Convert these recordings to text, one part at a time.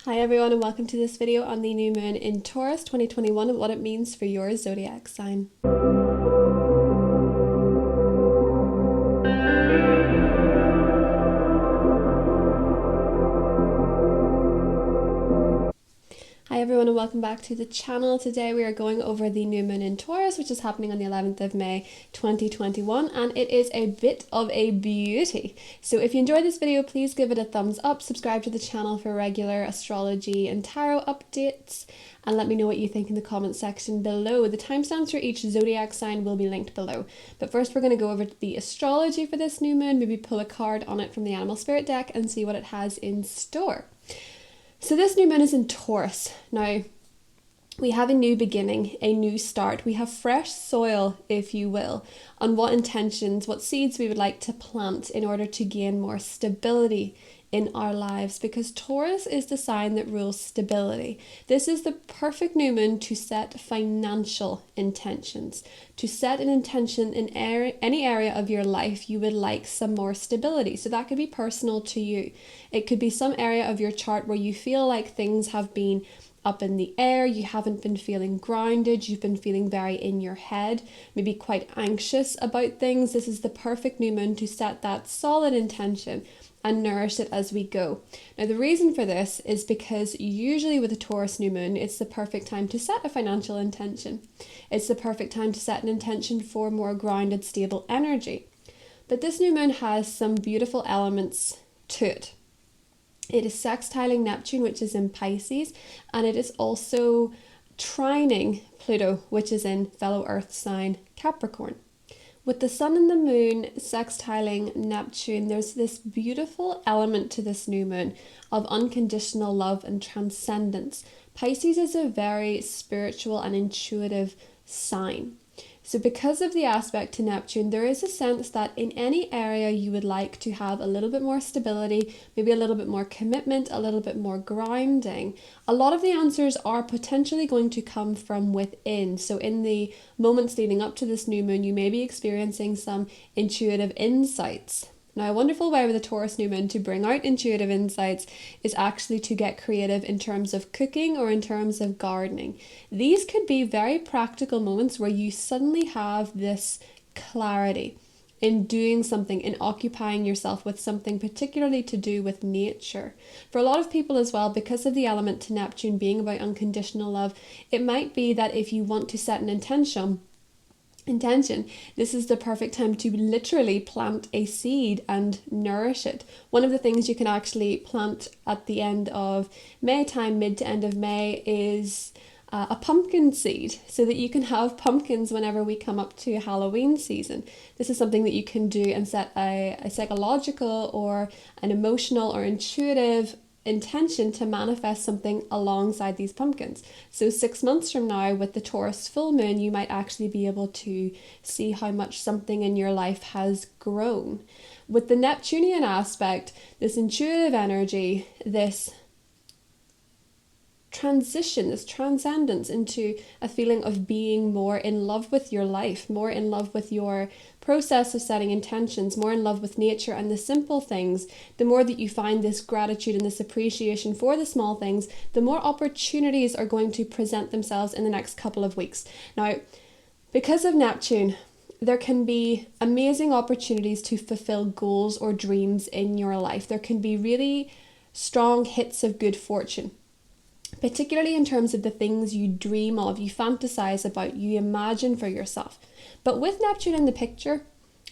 Hi everyone, and welcome to this video on the new moon in Taurus 2021 and what it means for your zodiac sign. Hi everyone, and welcome back to the channel. Today we are going over the new moon in Taurus, which is happening on the 11th of May 2021, and it is a bit of a beauty. So if you enjoyed this video, please give it a thumbs up, subscribe to the channel for regular astrology and tarot updates, and let me know what you think in the comment section below. The timestamps for each zodiac sign will be linked below. But first we're going to go over the astrology for this new moon, maybe pull a card on it from the animal spirit deck and see what it has in store. So this new moon is in Taurus. Now, we have a new beginning, a new start. We have fresh soil, if you will, on what intentions, what seeds we would like to plant in order to gain more stability in our lives, because Taurus is the sign that rules stability. This is the perfect new moon to set financial intentions, to set an intention in any area of your life you would like some more stability. So that could be personal to you. It could be some area of your chart where you feel like things have been up in the air, you haven't been feeling grounded, you've been feeling very in your head, maybe quite anxious about things. This is the perfect new moon to set that solid intention and nourish it as we go. Now, the reason for this is because usually with a Taurus new moon, it's the perfect time to set a financial intention. It's the perfect time to set an intention for more grounded, stable energy. But this new moon has some beautiful elements to it. It is sextiling Neptune, which is in Pisces, and it is also trining Pluto, which is in fellow Earth sign Capricorn. With the sun and the moon sextiling Neptune, there's this beautiful element to this new moon of unconditional love and transcendence. Pisces is a very spiritual and intuitive sign. So because of the aspect to Neptune, there is a sense that in any area you would like to have a little bit more stability, maybe a little bit more commitment, a little bit more grounding, a lot of the answers are potentially going to come from within. So in the moments leading up to this new moon, you may be experiencing some intuitive insights. Now, a wonderful way with a Taurus new moon to bring out intuitive insights is actually to get creative in terms of cooking or in terms of gardening. These could be very practical moments where you suddenly have this clarity in doing something, in occupying yourself with something particularly to do with nature. For a lot of people as well, because of the element to Neptune being about unconditional love, it might be that if you want to set an intention, this is the perfect time to literally plant a seed and nourish it. One of the things you can actually plant at the end of May time, mid to end of May, is a pumpkin seed, so that you can have pumpkins whenever we come up to Halloween season. This is something that you can do and set a psychological or an emotional or intuitive intention to manifest something alongside these pumpkins. So 6 months from now, with the Taurus full moon, you might actually be able to see how much something in your life has grown. With the Neptunian aspect, this intuitive energy, this transition, this transcendence into a feeling of being more in love with your life, more in love with your process of setting intentions, more in love with nature and the simple things. The more that you find this gratitude and this appreciation for the small things, the more opportunities are going to present themselves in the next couple of weeks. Now, because of Neptune, there can be amazing opportunities to fulfill goals or dreams in your life. There can be really strong hits of good fortune, particularly in terms of the things you dream of, you fantasize about, you imagine for yourself. But with Neptune in the picture,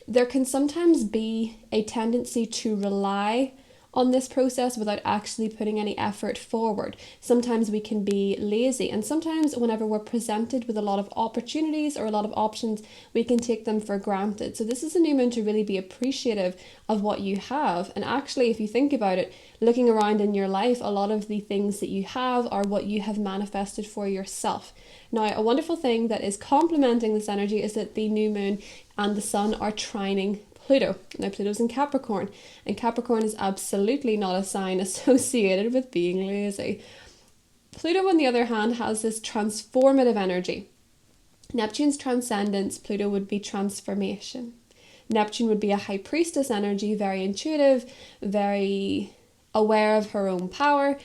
there can sometimes be a tendency to rely on this process without actually putting any effort forward. Sometimes we can be lazy, and sometimes whenever we're presented with a lot of opportunities or a lot of options, we can take them for granted. So this is a new moon to really be appreciative of what you have. And actually, if you think about it, looking around in your life, a lot of the things that you have are what you have manifested for yourself. Now, a wonderful thing that is complementing this energy is that the new moon and the sun are trining Pluto. Now, Pluto's in Capricorn, and Capricorn is absolutely not a sign associated with being lazy. Pluto, on the other hand, has this transformative energy. Neptune's transcendence, Pluto would be transformation. Neptune would be a high priestess energy, very intuitive, very aware of her own power.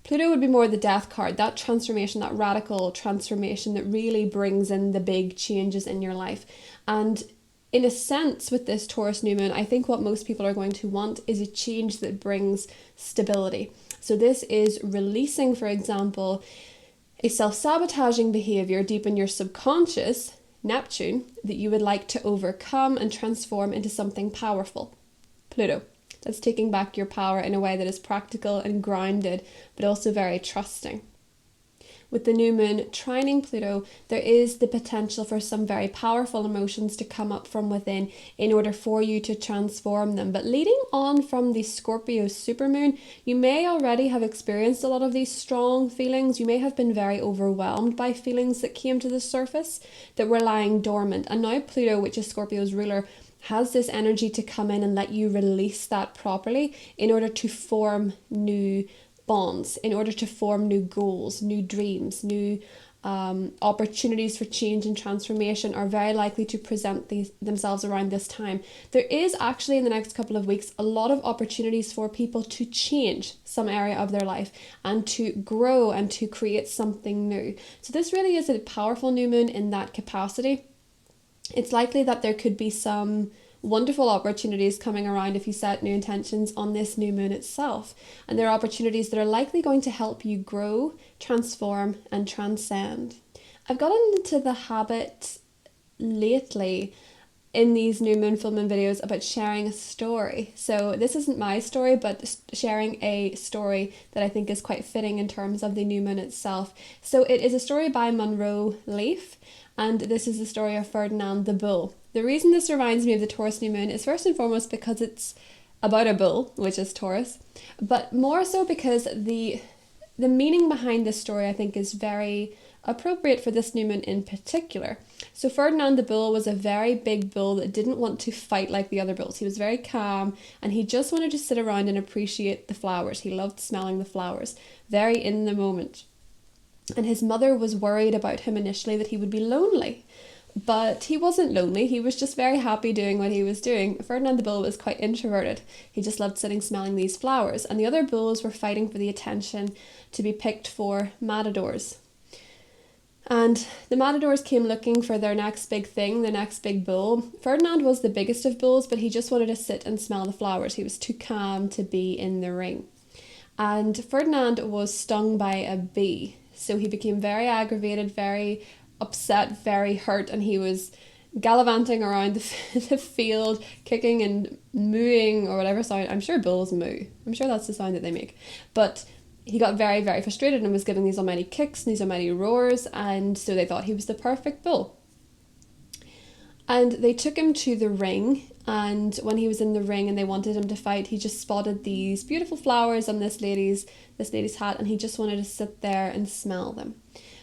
Pluto would be more the death card, that transformation, that radical transformation that really brings in the big changes in your life. And in a sense, with this Taurus new moon, I think what most people are going to want is a change that brings stability. So this is releasing, for example, a self-sabotaging behavior deep in your subconscious, Neptune, that you would like to overcome and transform into something powerful. Pluto. That's taking back your power in a way that is practical and grounded, but also very trusting. With the new moon trining Pluto, there is the potential for some very powerful emotions to come up from within in order for you to transform them. But leading on from the Scorpio supermoon, you may already have experienced a lot of these strong feelings. You may have been very overwhelmed by feelings that came to the surface that were lying dormant. And now Pluto, which is Scorpio's ruler, has this energy to come in and let you release that properly in order to form new bonds, in order to form new goals, new dreams, new opportunities for change and transformation are very likely to present themselves around this time. There is actually in the next couple of weeks a lot of opportunities for people to change some area of their life and to grow and to create something new. So this really is a powerful new moon in that capacity. It's likely that there could be some wonderful opportunities coming around if you set new intentions on this new moon itself. And there are opportunities that are likely going to help you grow, transform, and transcend. I've gotten into the habit lately in these new moon full moon videos about sharing a story. So this isn't my story, but sharing a story that I think is quite fitting in terms of the new moon itself. So it is a story by Monroe Leaf, and this is the story of Ferdinand the Bull. The reason this reminds me of the Taurus new moon is first and foremost because it's about a bull, which is Taurus, but more so because the meaning behind this story I think is very appropriate for this new moon in particular. So Ferdinand the Bull was a very big bull that didn't want to fight like the other bulls. He was very calm and he just wanted to sit around and appreciate the flowers. He loved smelling the flowers, very in the moment. And his mother was worried about him initially that he would be lonely. But he wasn't lonely, he was just very happy doing what he was doing. Ferdinand the Bull was quite introverted. He just loved sitting smelling these flowers. And the other bulls were fighting for the attention to be picked for matadors. And the matadors came looking for their next big thing, their next big bull. Ferdinand was the biggest of bulls, but he just wanted to sit and smell the flowers. He was too calm to be in the ring. And Ferdinand was stung by a bee. So he became very aggravated, very upset, very hurt, and he was gallivanting around the field, kicking and mooing or whatever sound. I'm sure bulls moo. I'm sure that's the sound that they make. But he got very, very frustrated and was giving these almighty kicks and these almighty roars, and so they thought he was the perfect bull. And they took him to the ring, and when he was in the ring and they wanted him to fight, he just spotted these beautiful flowers on this lady's hat, and he just wanted to sit there and smell them.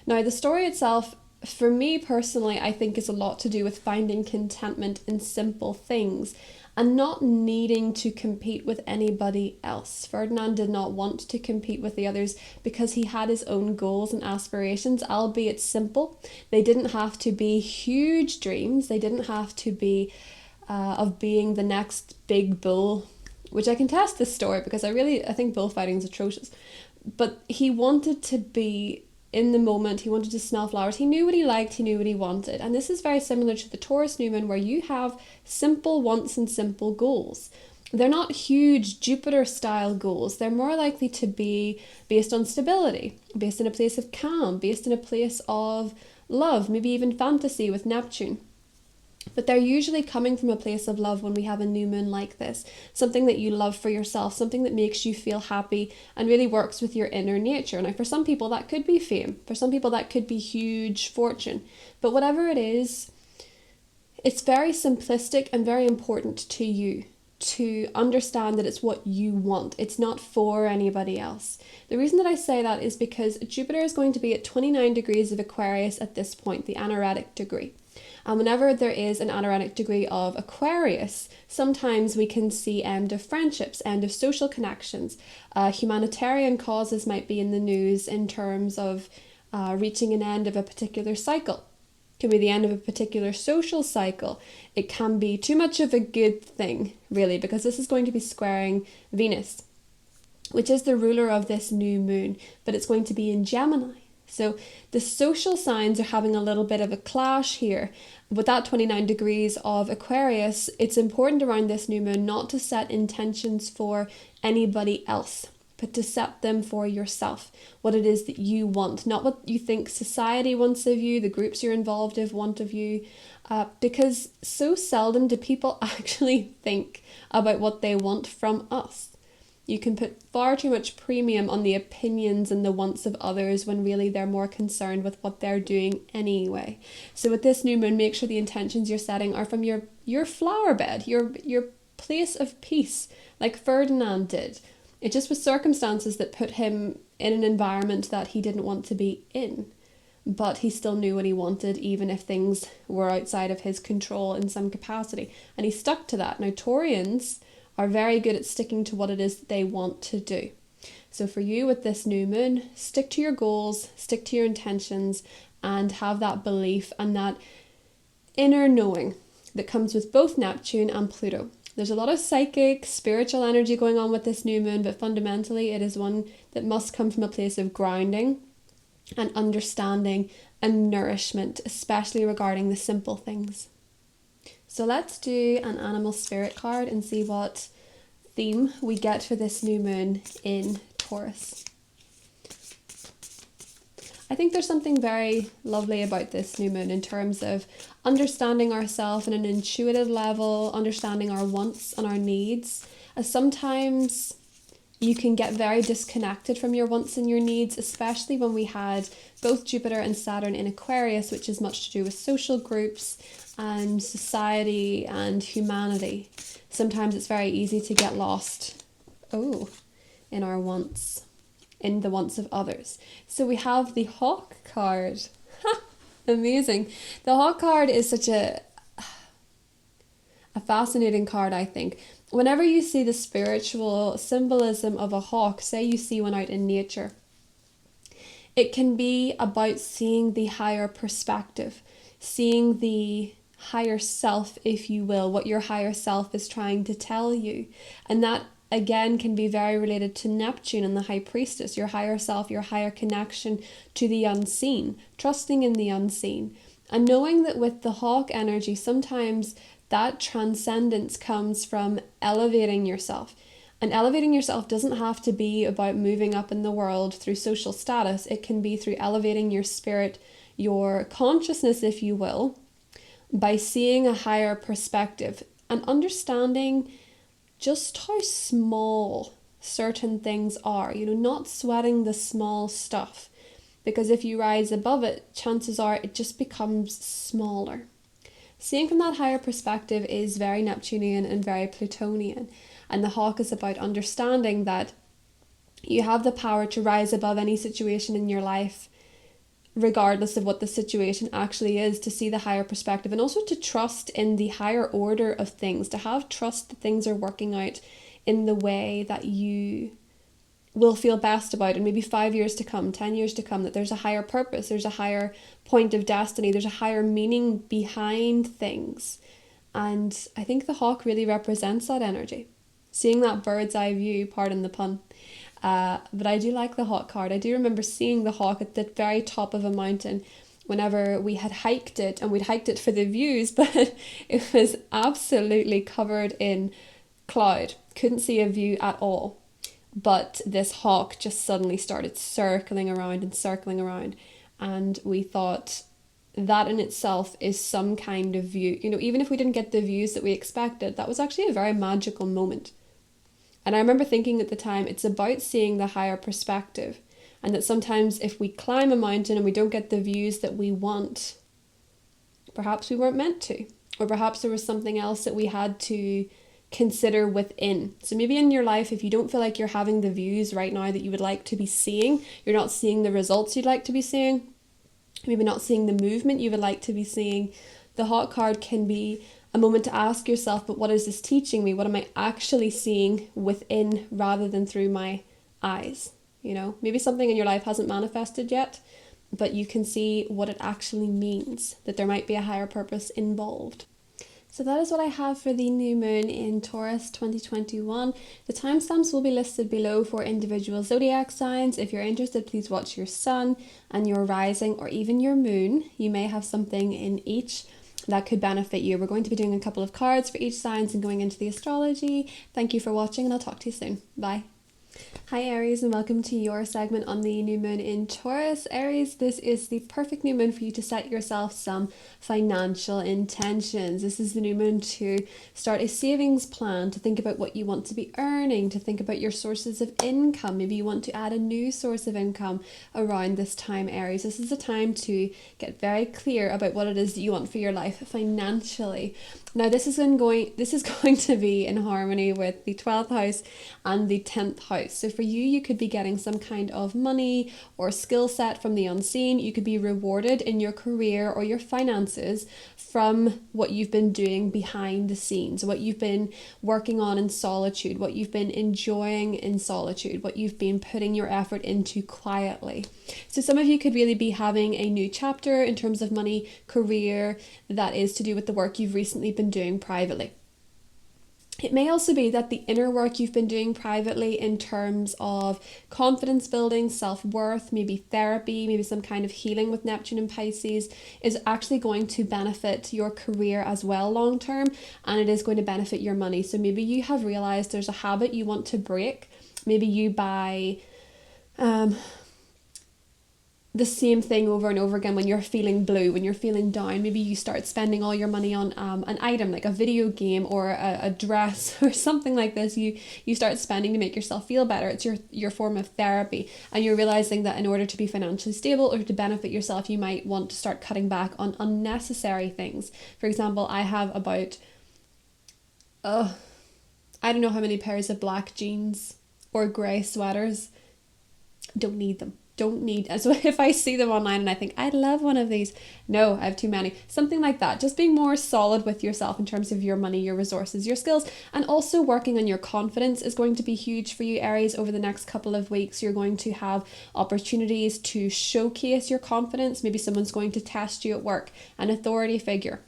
Now, the story itself, for me personally, I think is a lot to do with finding contentment in simple things and not needing to compete with anybody else. Ferdinand did not want to compete with the others because he had his own goals and aspirations, albeit simple. They didn't have to be huge dreams. They didn't have to be of being the next big bull, which I can test this story because I think bullfighting is atrocious. But he wanted to be in the moment, he wanted to smell flowers. He knew what he liked, he knew what he wanted. And this is very similar to the Taurus new moon, where you have simple wants and simple goals. They're not huge Jupiter-style goals. They're more likely to be based on stability, based in a place of calm, based in a place of love, maybe even fantasy with Neptune. But they're usually coming from a place of love when we have a new moon like this. Something that you love for yourself, something that makes you feel happy and really works with your inner nature. Now, for some people, that could be fame. For some people, that could be huge fortune. But whatever it is, it's very simplistic and very important to you to understand that it's what you want. It's not for anybody else. The reason that I say that is because Jupiter is going to be at 29 degrees of Aquarius at this point, the anaretic degree. And whenever there is an anaretic degree of Aquarius, sometimes we can see end of friendships, end of social connections. Humanitarian causes might be in the news in terms of reaching an end of a particular cycle. It can be the end of a particular social cycle. It can be too much of a good thing, really, because this is going to be squaring Venus. which is the ruler of this new moon, but it's going to be in Gemini. So the social signs are having a little bit of a clash here. With that 29 degrees of Aquarius, it's important around this new moon not to set intentions for anybody else, but to set them for yourself, what it is that you want, not what you think society wants of you, the groups you're involved in want of you, because so seldom do people actually think about what they want from us. You can put far too much premium on the opinions and the wants of others when really they're more concerned with what they're doing anyway. So with this new moon, make sure the intentions you're setting are from your flower bed, your place of peace, like Ferdinand did. It just was circumstances that put him in an environment that he didn't want to be in. But he still knew what he wanted, even if things were outside of his control in some capacity. And he stuck to that. Now, Taurians are very good at sticking to what it is that they want to do. So for you with this new moon, stick to your goals, stick to your intentions, and have that belief and that inner knowing that comes with both Neptune and Pluto. There's a lot of psychic, spiritual energy going on with this new moon, but fundamentally it is one that must come from a place of grounding and understanding and nourishment, especially regarding the simple things. So let's do an animal spirit card and see what theme we get for this new moon in Taurus. I think there's something very lovely about this new moon in terms of understanding ourselves on an intuitive level, understanding our wants and our needs. As sometimes you can get very disconnected from your wants and your needs, especially when we had both Jupiter and Saturn in Aquarius, which is much to do with social groups and society and humanity. Sometimes it's very easy to get lost, in our wants, in the wants of others. So we have the Hawk card. Amazing. The Hawk card is such a fascinating card, I think. Whenever you see the spiritual symbolism of a hawk, say you see one out in nature, it can be about seeing the higher perspective, seeing the higher self, if you will, what your higher self is trying to tell you. And that again can be very related to Neptune and the High Priestess, your higher self, your higher connection to the unseen, trusting in the unseen. And knowing that with the hawk energy, sometimes that transcendence comes from elevating yourself. And elevating yourself doesn't have to be about moving up in the world through social status. It can be through elevating your spirit, your consciousness, if you will, by seeing a higher perspective and understanding just how small certain things are, not sweating the small stuff. Because if you rise above it, chances are it just becomes smaller. Seeing from that higher perspective is very Neptunian and very Plutonian. And the hawk is about understanding that you have the power to rise above any situation in your life, regardless of what the situation actually is, to see the higher perspective and also to trust in the higher order of things, to have trust that things are working out in the way that you will feel best about, and maybe 5 years to come, 10 years to come, that there's a higher purpose, there's a higher point of destiny, there's a higher meaning behind things. And I think the hawk really represents that energy. Seeing that bird's eye view, pardon the pun. But I do like the hawk card. I do remember seeing the hawk at the very top of a mountain whenever we had hiked it, and we'd hiked it for the views, but it was absolutely covered in cloud. Couldn't see a view at all. But this hawk just suddenly started circling around, and we thought that in itself is some kind of view. Even if we didn't get the views that we expected, that was actually a very magical moment. And I remember thinking at the time, it's about seeing the higher perspective, and that sometimes if we climb a mountain and we don't get the views that we want, perhaps we weren't meant to, or perhaps there was something else that we had to consider within. So maybe in your life, if you don't feel like you're having the views right now that you would like to be seeing, you're not seeing the results you'd like to be seeing, maybe not seeing the movement you would like to be seeing, the hawk card can be a moment to ask yourself, but what is this teaching me? What am I actually seeing within rather than through my eyes? Maybe something in your life hasn't manifested yet, but you can see what it actually means, that there might be a higher purpose involved. So that is what I have for the new moon in Taurus 2021. The timestamps will be listed below for individual zodiac signs. If you're interested, please watch your sun and your rising or even your moon. You may have something in each that could benefit you. We're going to be doing a couple of cards for each signs and going into the astrology. Thank you for watching and I'll talk to you soon. Bye. Hi Aries, and welcome to your segment on the new moon in Taurus. Aries, this is the perfect new moon for you to set yourself some financial intentions. This is the new moon to start a savings plan, to think about what you want to be earning, to think about your sources of income. Maybe you want to add a new source of income around this time, Aries. This is a time to get very clear about what it is that you want for your life financially. Now this is going to be in harmony with the 12th house and the 10th house. So for you could be getting some kind of money or skill set from the unseen. You could be rewarded in your career or your finances from what you've been doing behind the scenes, what you've been working on in solitude, what you've been enjoying in solitude, what you've been putting your effort into quietly. So some of you could really be having a new chapter in terms of money, career, that is to do with the work you've recently been doing privately. It may also be that the inner work you've been doing privately in terms of confidence building, self-worth, maybe therapy, maybe some kind of healing with Neptune and Pisces is actually going to benefit your career as well long term, and it is going to benefit your money. So maybe you have realized there's a habit you want to break. Maybe you buy the same thing over and over again when you're feeling blue, when you're feeling down. Maybe you start spending all your money on an item like a video game or a dress or something like this. You start spending to make yourself feel better. It's your form of therapy, and you're realizing that in order to be financially stable or to benefit yourself, you might want to start cutting back on unnecessary things. For example, I have about I don't know how many pairs of black jeans or grey sweaters. Don't need them. So if I see them online and I think I'd love one of these, no, I have too many, something like that. Just being more solid with yourself in terms of your money, your resources, your skills, and also working on your confidence is going to be huge for you, Aries. Over the next couple of weeks, you're going to have opportunities to showcase your confidence. Maybe someone's going to test you at work, an authority figure.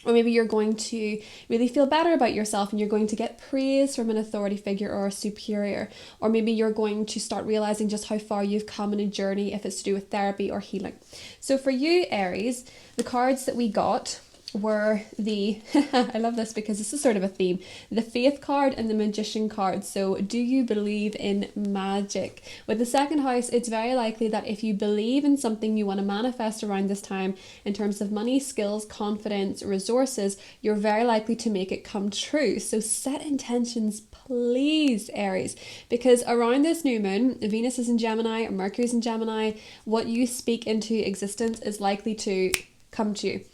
Or maybe you're going to really feel better about yourself and you're going to get praise from an authority figure or a superior. Or maybe you're going to start realizing just how far you've come in a journey if it's to do with therapy or healing. So for you, Aries, the cards that we got were the, I love this because this is sort of a theme, the Faith card and the Magician card. So do you believe in magic? With the second house, it's very likely that if you believe in something you want to manifest around this time in terms of money, skills, confidence, resources, you're very likely to make it come true. So set intentions, please, Aries, because around this new moon, Venus is in Gemini, Mercury is in Gemini. What you speak into existence is likely to come to you.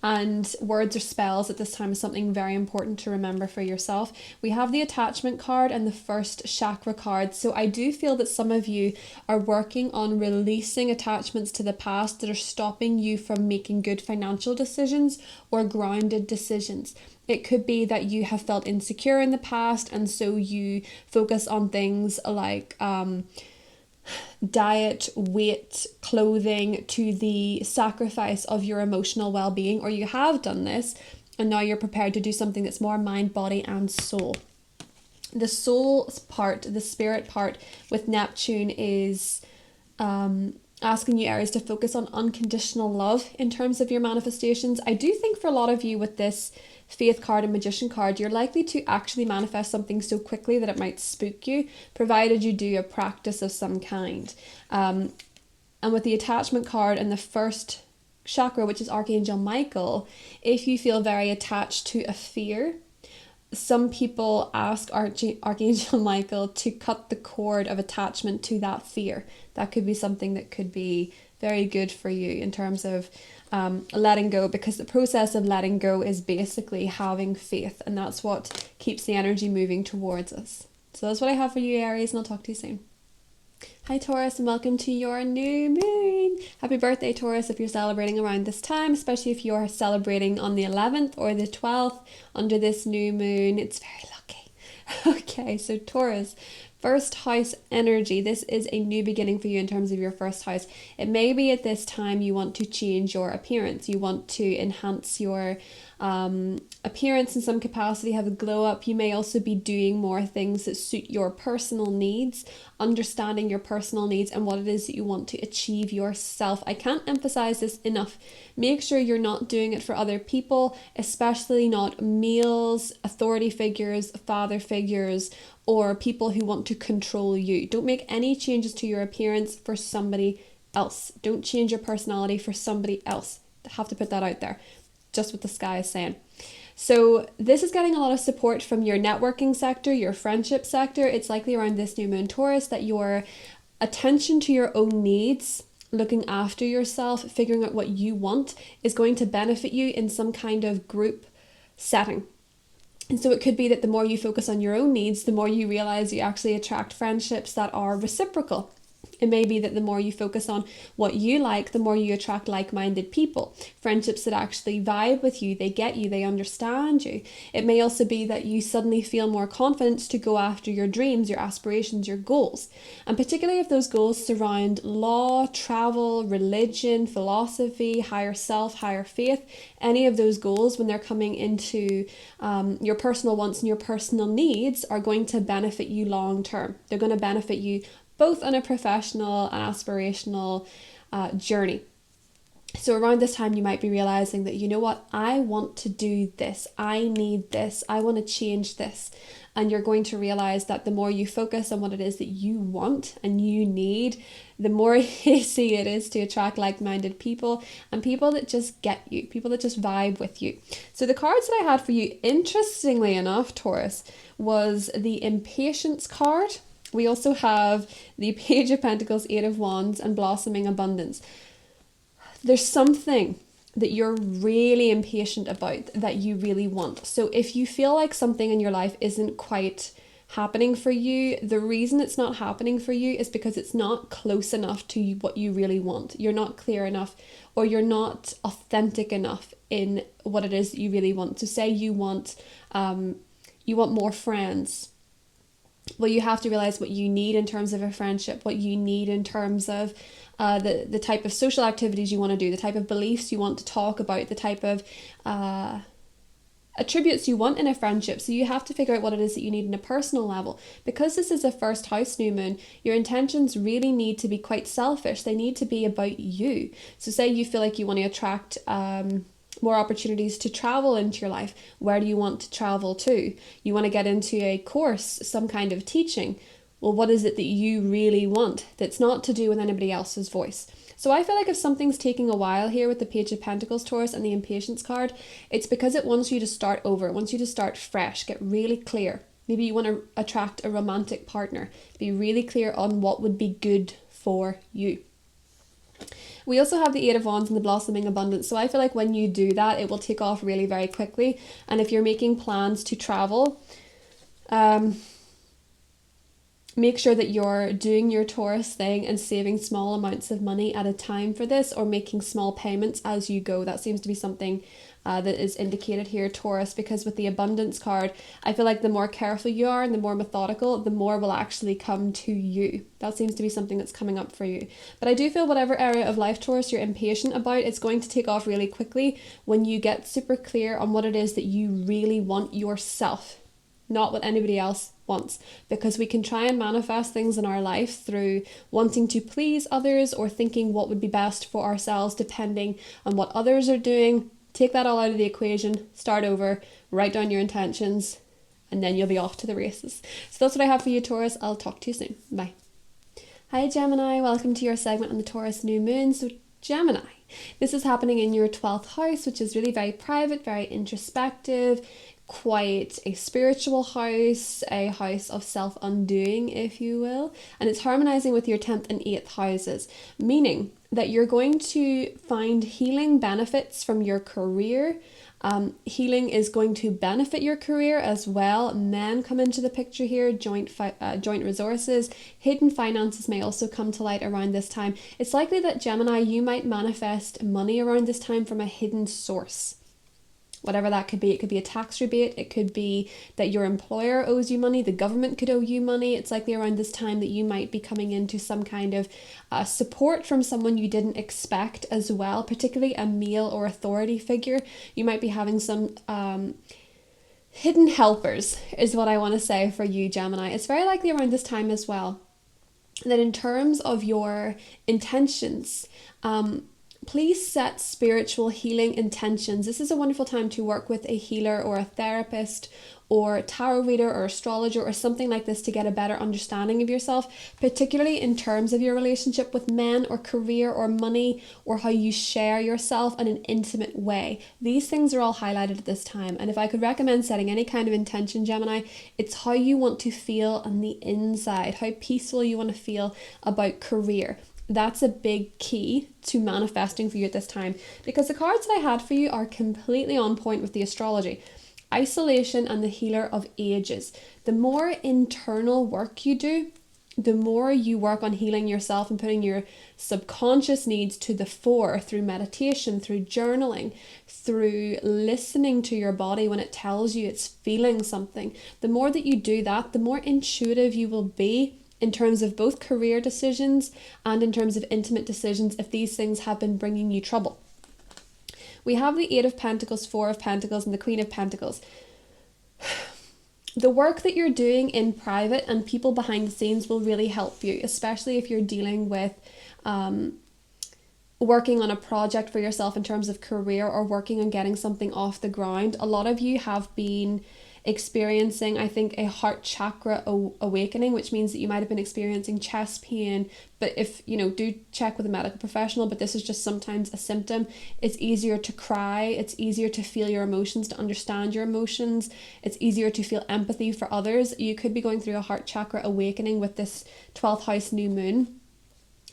And words or spells at this time is something very important to remember for yourself. We have the attachment card and the first chakra card. So I do feel that some of you are working on releasing attachments to the past that are stopping you from making good financial decisions or grounded decisions. It could be that you have felt insecure in the past, and so you focus on things like diet, weight, clothing to the sacrifice of your emotional well-being, or you have done this and now you're prepared to do something that's more mind, body and soul. The soul part, the spirit part with Neptune is asking you, Aries, to focus on unconditional love in terms of your manifestations. I do think for a lot of you with this Faith card and Magician card, you're likely to actually manifest something so quickly that it might spook you, provided you do a practice of some kind. And with the attachment card and the first chakra, which is Archangel Michael, if you feel very attached to a fear, some people ask Archangel Michael to cut the cord of attachment to that fear. That could be something that could be very good for you in terms of letting go, because the process of letting go is basically having faith, and that's what keeps the energy moving towards us. So that's what I have for you, Aries, and I'll talk to you soon. Hi Taurus, and welcome to your new moon. Happy birthday, Taurus, if you're celebrating around this time, especially if you're celebrating on the 11th or the 12th under this new moon. It's very lucky. Okay, so Taurus, first house energy. This is a new beginning for you in terms of your first house. It may be at this time you want to change your appearance. You want to enhance your appearance in some capacity, have a glow up. You may also be doing more things that suit your personal needs, understanding your personal needs and what it is that you want to achieve yourself. I can't emphasize this enough. Make sure you're not doing it for other people, especially not males, authority figures, father figures, or people who want to control you. Don't make any changes to your appearance for somebody else. Don't change your personality for somebody else. I have to put that out there. Just what the sky is saying. So this is getting a lot of support from your networking sector, your friendship sector. It's likely around this new moon Taurus that your attention to your own needs, looking after yourself, figuring out what you want is going to benefit you in some kind of group setting. And so it could be that the more you focus on your own needs, the more you realize you actually attract friendships that are reciprocal. It may be that the more you focus on what you like, the more you attract like-minded people, friendships that actually vibe with you, they get you, they understand you. It may also be that you suddenly feel more confident to go after your dreams, your aspirations, your goals. And particularly if those goals surround law, travel, religion, philosophy, higher self, higher faith, any of those goals, when they're coming into your personal wants and your personal needs, are going to benefit you long term. They're going to benefit you both on a professional and aspirational journey. So around this time, you might be realizing that, you know what, I want to do this. I need this. I want to change this. And you're going to realize that the more you focus on what it is that you want and you need, the more easy it is to attract like-minded people and people that just get you, people that just vibe with you. So the cards that I had for you, interestingly enough, Taurus, was the Impatience card. We also have the Page of Pentacles, Eight of Wands, and Blossoming Abundance. There's something that you're really impatient about that you really want. So if you feel like something in your life isn't quite happening for you, the reason it's not happening for you is because it's not close enough to what you really want. You're not clear enough, or you're not authentic enough in what it is that you really want. So say you want more friends. Well, you have to realize what you need in terms of a friendship, what you need in terms of the type of social activities you want to do, the type of beliefs you want to talk about, the type of attributes you want in a friendship. So you have to figure out what it is that you need in a personal level. Because this is a first house new moon, your intentions really need to be quite selfish. They need to be about you. So say you feel like you want to attract more opportunities to travel into your life. Where do you want to travel to? You want to get into a course, some kind of teaching. Well, what is it that you really want that's not to do with anybody else's voice? So I feel like if something's taking a while here with the Page of Pentacles, Taurus, and the Impatience card, it's because it wants you to start over. It wants you to start fresh, get really clear. Maybe you want to attract a romantic partner. Be really clear on what would be good for you. We also have the Eight of Wands and the Blossoming Abundance. So I feel like when you do that, it will take off really very quickly. And if you're making plans to travel, make sure that you're doing your Taurus thing and saving small amounts of money at a time for this, or making small payments as you go. That seems to be something that is indicated here, Taurus, because with the Abundance card, I feel like the more careful you are and the more methodical, the more will actually come to you. That seems to be something that's coming up for you. But I do feel whatever area of life, Taurus, you're impatient about, it's going to take off really quickly when you get super clear on what it is that you really want yourself, not what anybody else wants. Because we can try and manifest things in our life through wanting to please others or thinking what would be best for ourselves depending on what others are doing. Take that all out of the equation, start over, write down your intentions, and then you'll be off to the races. So that's what I have for you, Taurus. I'll talk to you soon. Bye. Hi, Gemini. Welcome to your segment on the Taurus new moon. So Gemini, this is happening in your 12th house, which is really very private, very introspective, quite a spiritual house, a house of self-undoing, if you will. And it's harmonizing with your 10th and 8th houses, meaning that you're going to find healing benefits from your career. Healing is going to benefit your career as well. Men come into the picture here, joint resources, hidden finances may also come to light around this time. It's likely that Gemini, you might manifest money around this time from a hidden source. whatever that could be. It could be a tax rebate. It could be that your employer owes you money. The government could owe you money. It's likely around this time that you might be coming into some kind of support from someone you didn't expect as well, particularly a male or authority figure. You might be having some hidden helpers is what I want to say for you, Gemini. It's very likely around this time as well that in terms of your intentions, please set spiritual healing intentions. This is a wonderful time to work with a healer or a therapist or tarot reader or astrologer or something like this to get a better understanding of yourself, particularly in terms of your relationship with men or career or money or how you share yourself in an intimate way. These things are all highlighted at this time. And if I could recommend setting any kind of intention, Gemini, it's how you want to feel on the inside, how peaceful you want to feel about career. That's a big key to manifesting for you at this time, because the cards that I had for you are completely on point with the astrology. Isolation and the healer of ages. The more internal work you do, the more you work on healing yourself and putting your subconscious needs to the fore through meditation, through journaling, through listening to your body when it tells you it's feeling something. The more that you do that, the more intuitive you will be in terms of both career decisions and in terms of intimate decisions if these things have been bringing you trouble. We have the Eight of Pentacles, Four of Pentacles, and the Queen of Pentacles. The work that you're doing in private and people behind the scenes will really help you, especially if you're dealing with working on a project for yourself in terms of career or working on getting something off the ground. A lot of you have been experiencing, I think, a heart chakra awakening, which means that you might have been experiencing chest pain. But if do check with a medical professional, but this is just sometimes a symptom. It's easier to cry, it's easier to feel your emotions, to understand your emotions, it's easier to feel empathy for others. You could be going through a heart chakra awakening with this 12th house new moon.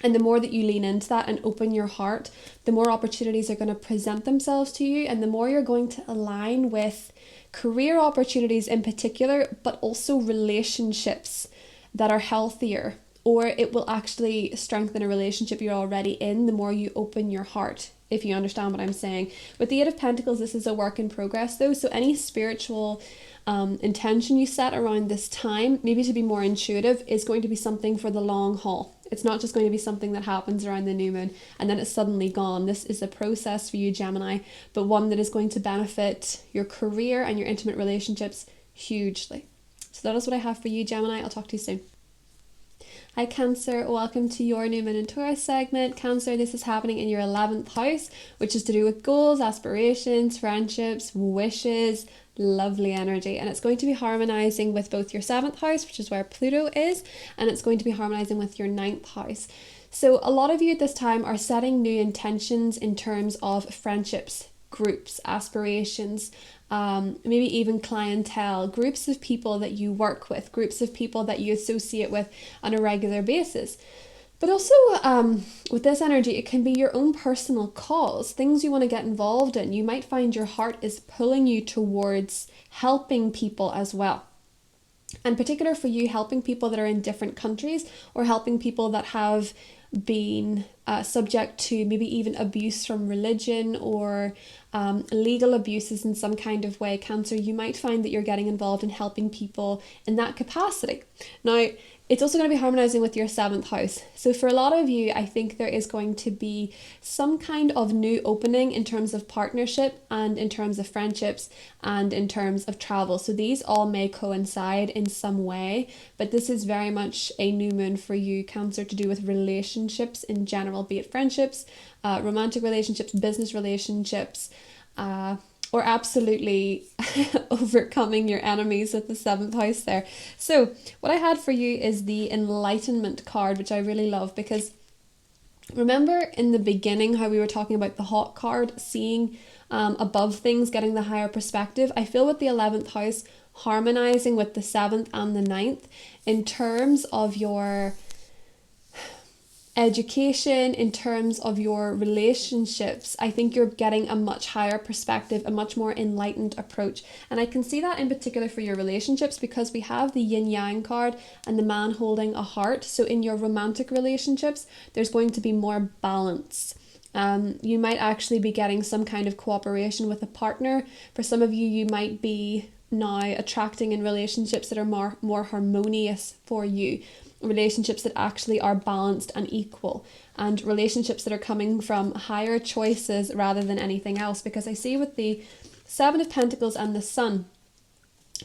And the more that you lean into that and open your heart, the more opportunities are going to present themselves to you, and the more you're going to align with career opportunities in particular, but also relationships that are healthier, or it will actually strengthen a relationship you're already in the more you open your heart, if you understand what I'm saying. With the Eight of Pentacles, this is a work in progress though, so any spiritual intention you set around this time, maybe to be more intuitive, is going to be something for the long haul. It's not just going to be something that happens around the new moon and then it's suddenly gone. This is a process for you, Gemini, but one that is going to benefit your career and your intimate relationships hugely. So that is what I have for you, Gemini. I'll talk to you soon. Hi Cancer, welcome to your new moon in Taurus segment. Cancer, this is happening in your 11th house, which is to do with goals, aspirations, friendships, wishes, lovely energy. And it's going to be harmonizing with both your 7th house, which is where Pluto is, and it's going to be harmonizing with your 9th house. So a lot of you at this time are setting new intentions in terms of friendships, groups, aspirations, maybe even clientele, groups of people that you work with, groups of people that you associate with on a regular basis. But also with this energy, it can be your own personal cause, things you want to get involved in. You might find your heart is pulling you towards helping people as well. In particular for you, helping people that are in different countries, or helping people that have been subject to maybe even abuse from religion or legal abuses in some kind of way. Cancer, you might find that you're getting involved in helping people in that capacity. Now, it's also going to be harmonizing with your 7th house. So for a lot of you, I think there is going to be some kind of new opening in terms of partnership and in terms of friendships and in terms of travel. So these all may coincide in some way, but this is very much a new moon for you, Cancer, to do with relationships in general, be it friendships, romantic relationships, business relationships, or absolutely overcoming your enemies with the 7th house there. So what I had for you is the Enlightenment card, which I really love, because remember in the beginning how we were talking about the Hawk card, seeing above things, getting the higher perspective. I feel with the 11th house harmonizing with the 7th and the 9th in terms of your education, in terms of your relationships, I think you're getting a much higher perspective, a much more enlightened approach. And I can see that in particular for your relationships, because we have the yin yang card and the man holding a heart. So in your romantic relationships, there's going to be more balance. You might actually be getting some kind of cooperation with a partner. For some of you, you might be now attracting in relationships that are more harmonious for you, relationships that actually are balanced and equal, and relationships that are coming from higher choices rather than anything else. Because I see with the Seven of Pentacles and the Sun,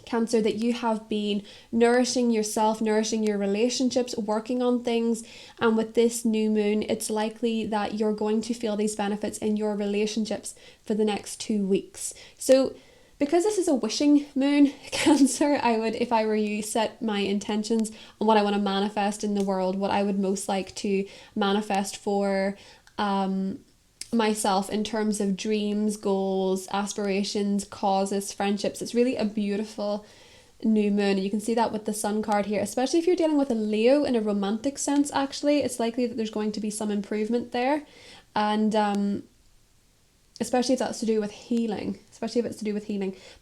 Cancer, that you have been nourishing yourself, nourishing your relationships, working on things, and with this new moon, it's likely that you're going to feel these benefits in your relationships for the next 2 weeks. So because this is a wishing moon, Cancer, I would, if I were you, set my intentions on what I want to manifest in the world, what I would most like to manifest for myself in terms of dreams, goals, aspirations, causes, friendships. It's really a beautiful new moon. You can see that with the Sun card here, especially if you're dealing with a Leo in a romantic sense. Actually, it's likely that there's going to be some improvement there, and especially if that's to do with healing,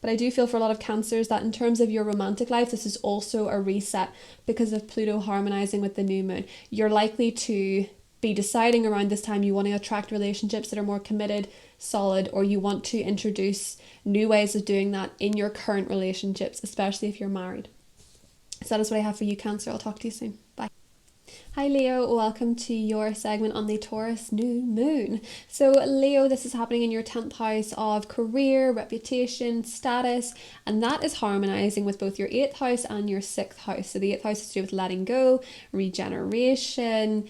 but I do feel for a lot of Cancers that in terms of your romantic life, this is also a reset because of Pluto harmonizing with the new moon. You're likely to be deciding around this time you want to attract relationships that are more committed, solid, or you want to introduce new ways of doing that in your current relationships, especially if you're married. So that is what I have for you, Cancer. I'll talk to you soon. Bye. Hi Leo, welcome to your segment on the Taurus new moon. So Leo, this is happening in your 10th house of career, reputation, status, and that is harmonizing with both your 8th house and your 6th house. So the 8th house is to do with letting go, regeneration,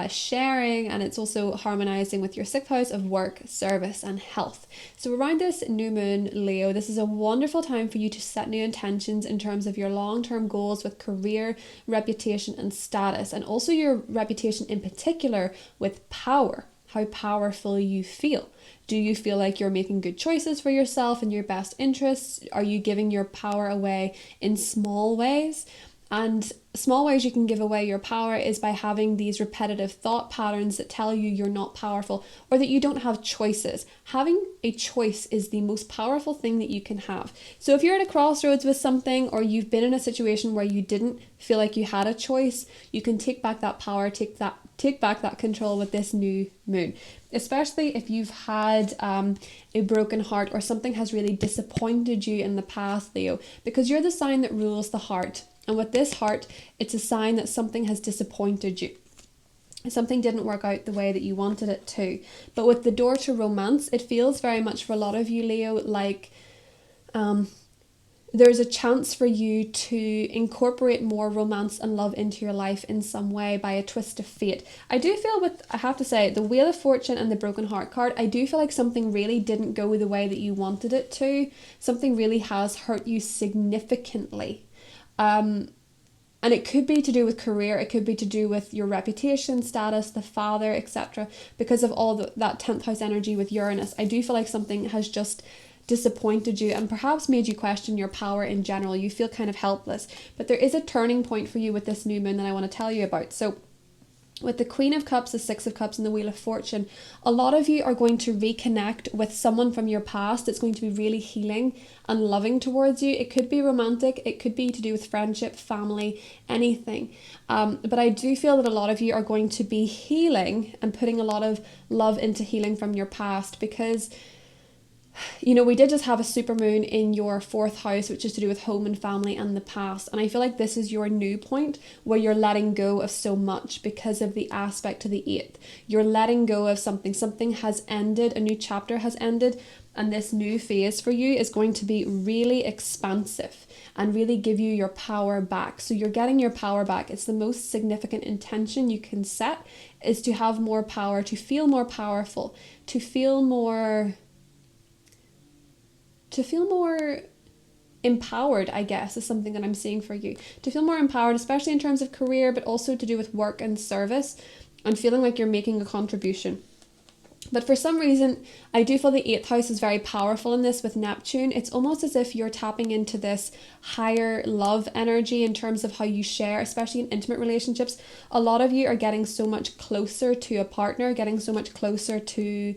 sharing, and it's also harmonizing with your 6th house of work, service, and health. So around this new moon, Leo, this is a wonderful time for you to set new intentions in terms of your long-term goals with career, reputation, and status, and also your reputation in particular with power, how powerful you feel. Do you feel like you're making good choices for yourself and your best interests? Are you giving your power away in small ways? And small ways you can give away your power is by having these repetitive thought patterns that tell you you're not powerful or that you don't have choices. Having a choice is the most powerful thing that you can have. So if you're at a crossroads with something, or you've been in a situation where you didn't feel like you had a choice, you can take back that power, take back that control with this new moon. Especially if you've had a broken heart or something has really disappointed you in the past, Leo, because you're the sign that rules the heart. And with this heart, it's a sign that something has disappointed you. Something didn't work out the way that you wanted it to. But with the door to romance, it feels very much for a lot of you, Leo, like there's a chance for you to incorporate more romance and love into your life in some way by a twist of fate. I do feel with, I have to say, the Wheel of Fortune and the Broken Heart card, I do feel like something really didn't go the way that you wanted it to. Something really has hurt you significantly. And it could be to do with career, it could be to do with your reputation, status, the father, etc. Because of all that 10th house energy with Uranus, I do feel like something has just disappointed you and perhaps made you question your power in general. You feel kind of helpless. But there is a turning point for you with this new moon that I want to tell you about. So with the Queen of Cups, the Six of Cups, and the Wheel of Fortune, a lot of you are going to reconnect with someone from your past that's going to be really healing and loving towards you. It could be romantic, it could be to do with friendship, family, anything. But I do feel that a lot of you are going to be healing and putting a lot of love into healing from your past, because you know, we did just have a supermoon in your 4th house, which is to do with home and family and the past. And I feel like this is your new point where you're letting go of so much because of the aspect to the 8th. You're letting go of something. Something has ended. A new chapter has ended. And this new phase for you is going to be really expansive and really give you your power back. So you're getting your power back. It's the most significant intention you can set, is to have more power, to feel more powerful, to feel more empowered, I guess, is something that I'm seeing for you. To feel more empowered, especially in terms of career, but also to do with work and service, and feeling like you're making a contribution. But for some reason, I do feel the 8th house is very powerful in this with Neptune. It's almost as if you're tapping into this higher love energy in terms of how you share, especially in intimate relationships. A lot of you are getting so much closer to a partner, getting so much closer to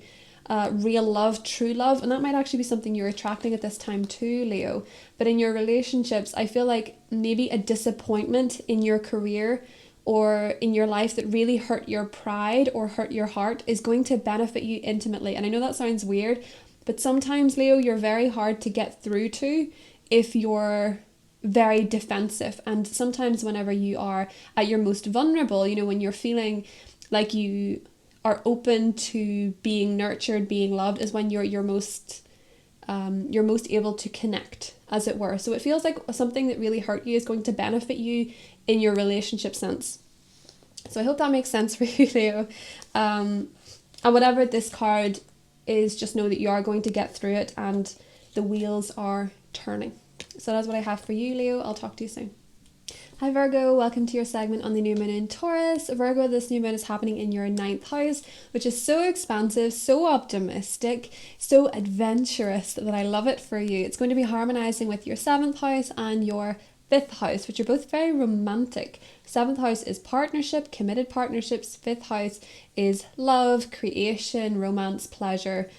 real love, true love, and that might actually be something you're attracting at this time too, Leo. But in your relationships, I feel like maybe a disappointment in your career or in your life that really hurt your pride or hurt your heart is going to benefit you intimately. And I know that sounds weird, but sometimes, Leo, you're very hard to get through to if you're very defensive. And sometimes whenever you are at your most vulnerable, you know, when you're feeling like you are open to being nurtured, being loved, is when you're most able to connect, as it were. So it feels like something that really hurt you is going to benefit you in your relationship sense. So I hope that makes sense for you, Leo. And whatever this card is, just know that you are going to get through it and the wheels are turning. So that's what I have for you, Leo. I'll talk to you soon. Hi Virgo, welcome to your segment on the new moon in Taurus. Virgo, this new moon is happening in your 9th house, which is so expansive, so optimistic, so adventurous that I love it for you. It's going to be harmonizing with your 7th house and your 5th house, which are both very romantic. 7th house is partnership, committed partnerships. 5th house is love, creation, romance, pleasure,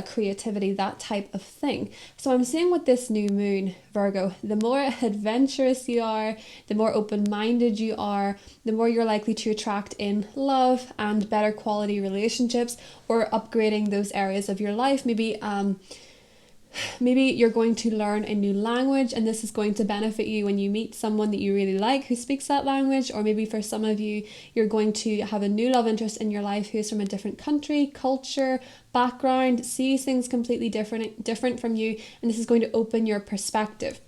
creativity, that type of thing. So I'm seeing with this new moon, Virgo, the more adventurous you are, the more open-minded you are, the more you're likely to attract in love and better quality relationships, or upgrading those areas of your life. Maybe you're going to learn a new language, and this is going to benefit you when you meet someone that you really like who speaks that language. Or maybe for some of you, you're going to have a new love interest in your life who's from a different country, culture, background, sees things completely different from you, and this is going to open your perspective.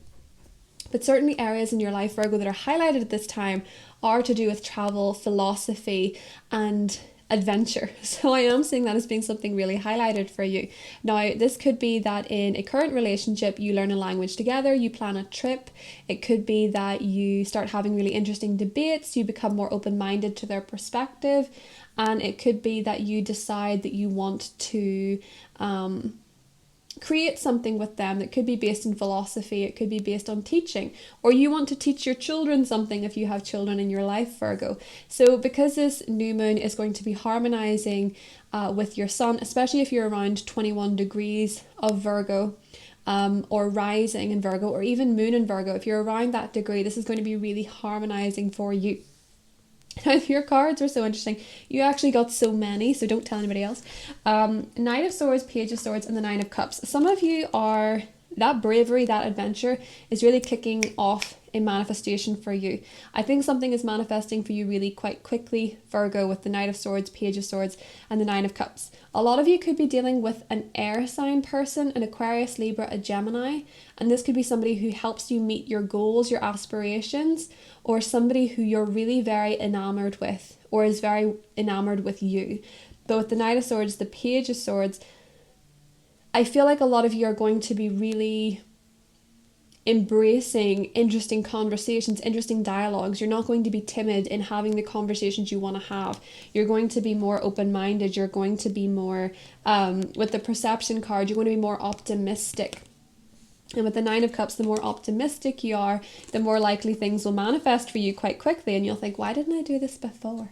But certainly areas in your life, Virgo, that are highlighted at this time are to do with travel, philosophy, and adventure. So I am seeing that as being something really highlighted for you. Now, this could be that in a current relationship, you learn a language together, you plan a trip. It could be that you start having really interesting debates, you become more open-minded to their perspective. And it could be that you decide that you want to create something with them that could be based in philosophy, it could be based on teaching, or you want to teach your children something if you have children in your life, Virgo. So because this new moon is going to be harmonizing with your sun, especially if you're around 21 degrees of Virgo, or rising in Virgo, or even moon in Virgo, if you're around that degree, this is going to be really harmonizing for you. Now, your cards are so interesting. You actually got so many, so don't tell anybody else. Knight of Swords, Page of Swords, and the Nine of Cups. Some of you are, that bravery, that adventure is really kicking off a manifestation for you. I think something is manifesting for you really quite quickly, Virgo, with the Knight of Swords, Page of Swords, and the Nine of Cups. A lot of you could be dealing with an air sign person, an Aquarius, Libra, a Gemini, and this could be somebody who helps you meet your goals, your aspirations, or somebody who you're really very enamored with, or is very enamored with you. But with the Knight of Swords, the Page of Swords, I feel like a lot of you are going to be really embracing interesting conversations, interesting dialogues. You're not going to be timid in having the conversations you want to have. You're going to be more open-minded. You're going to be more, with the Perception card, you're going to be more optimistic. And with the Nine of Cups, the more optimistic you are, the more likely things will manifest for you quite quickly. And you'll think, why didn't I do this before?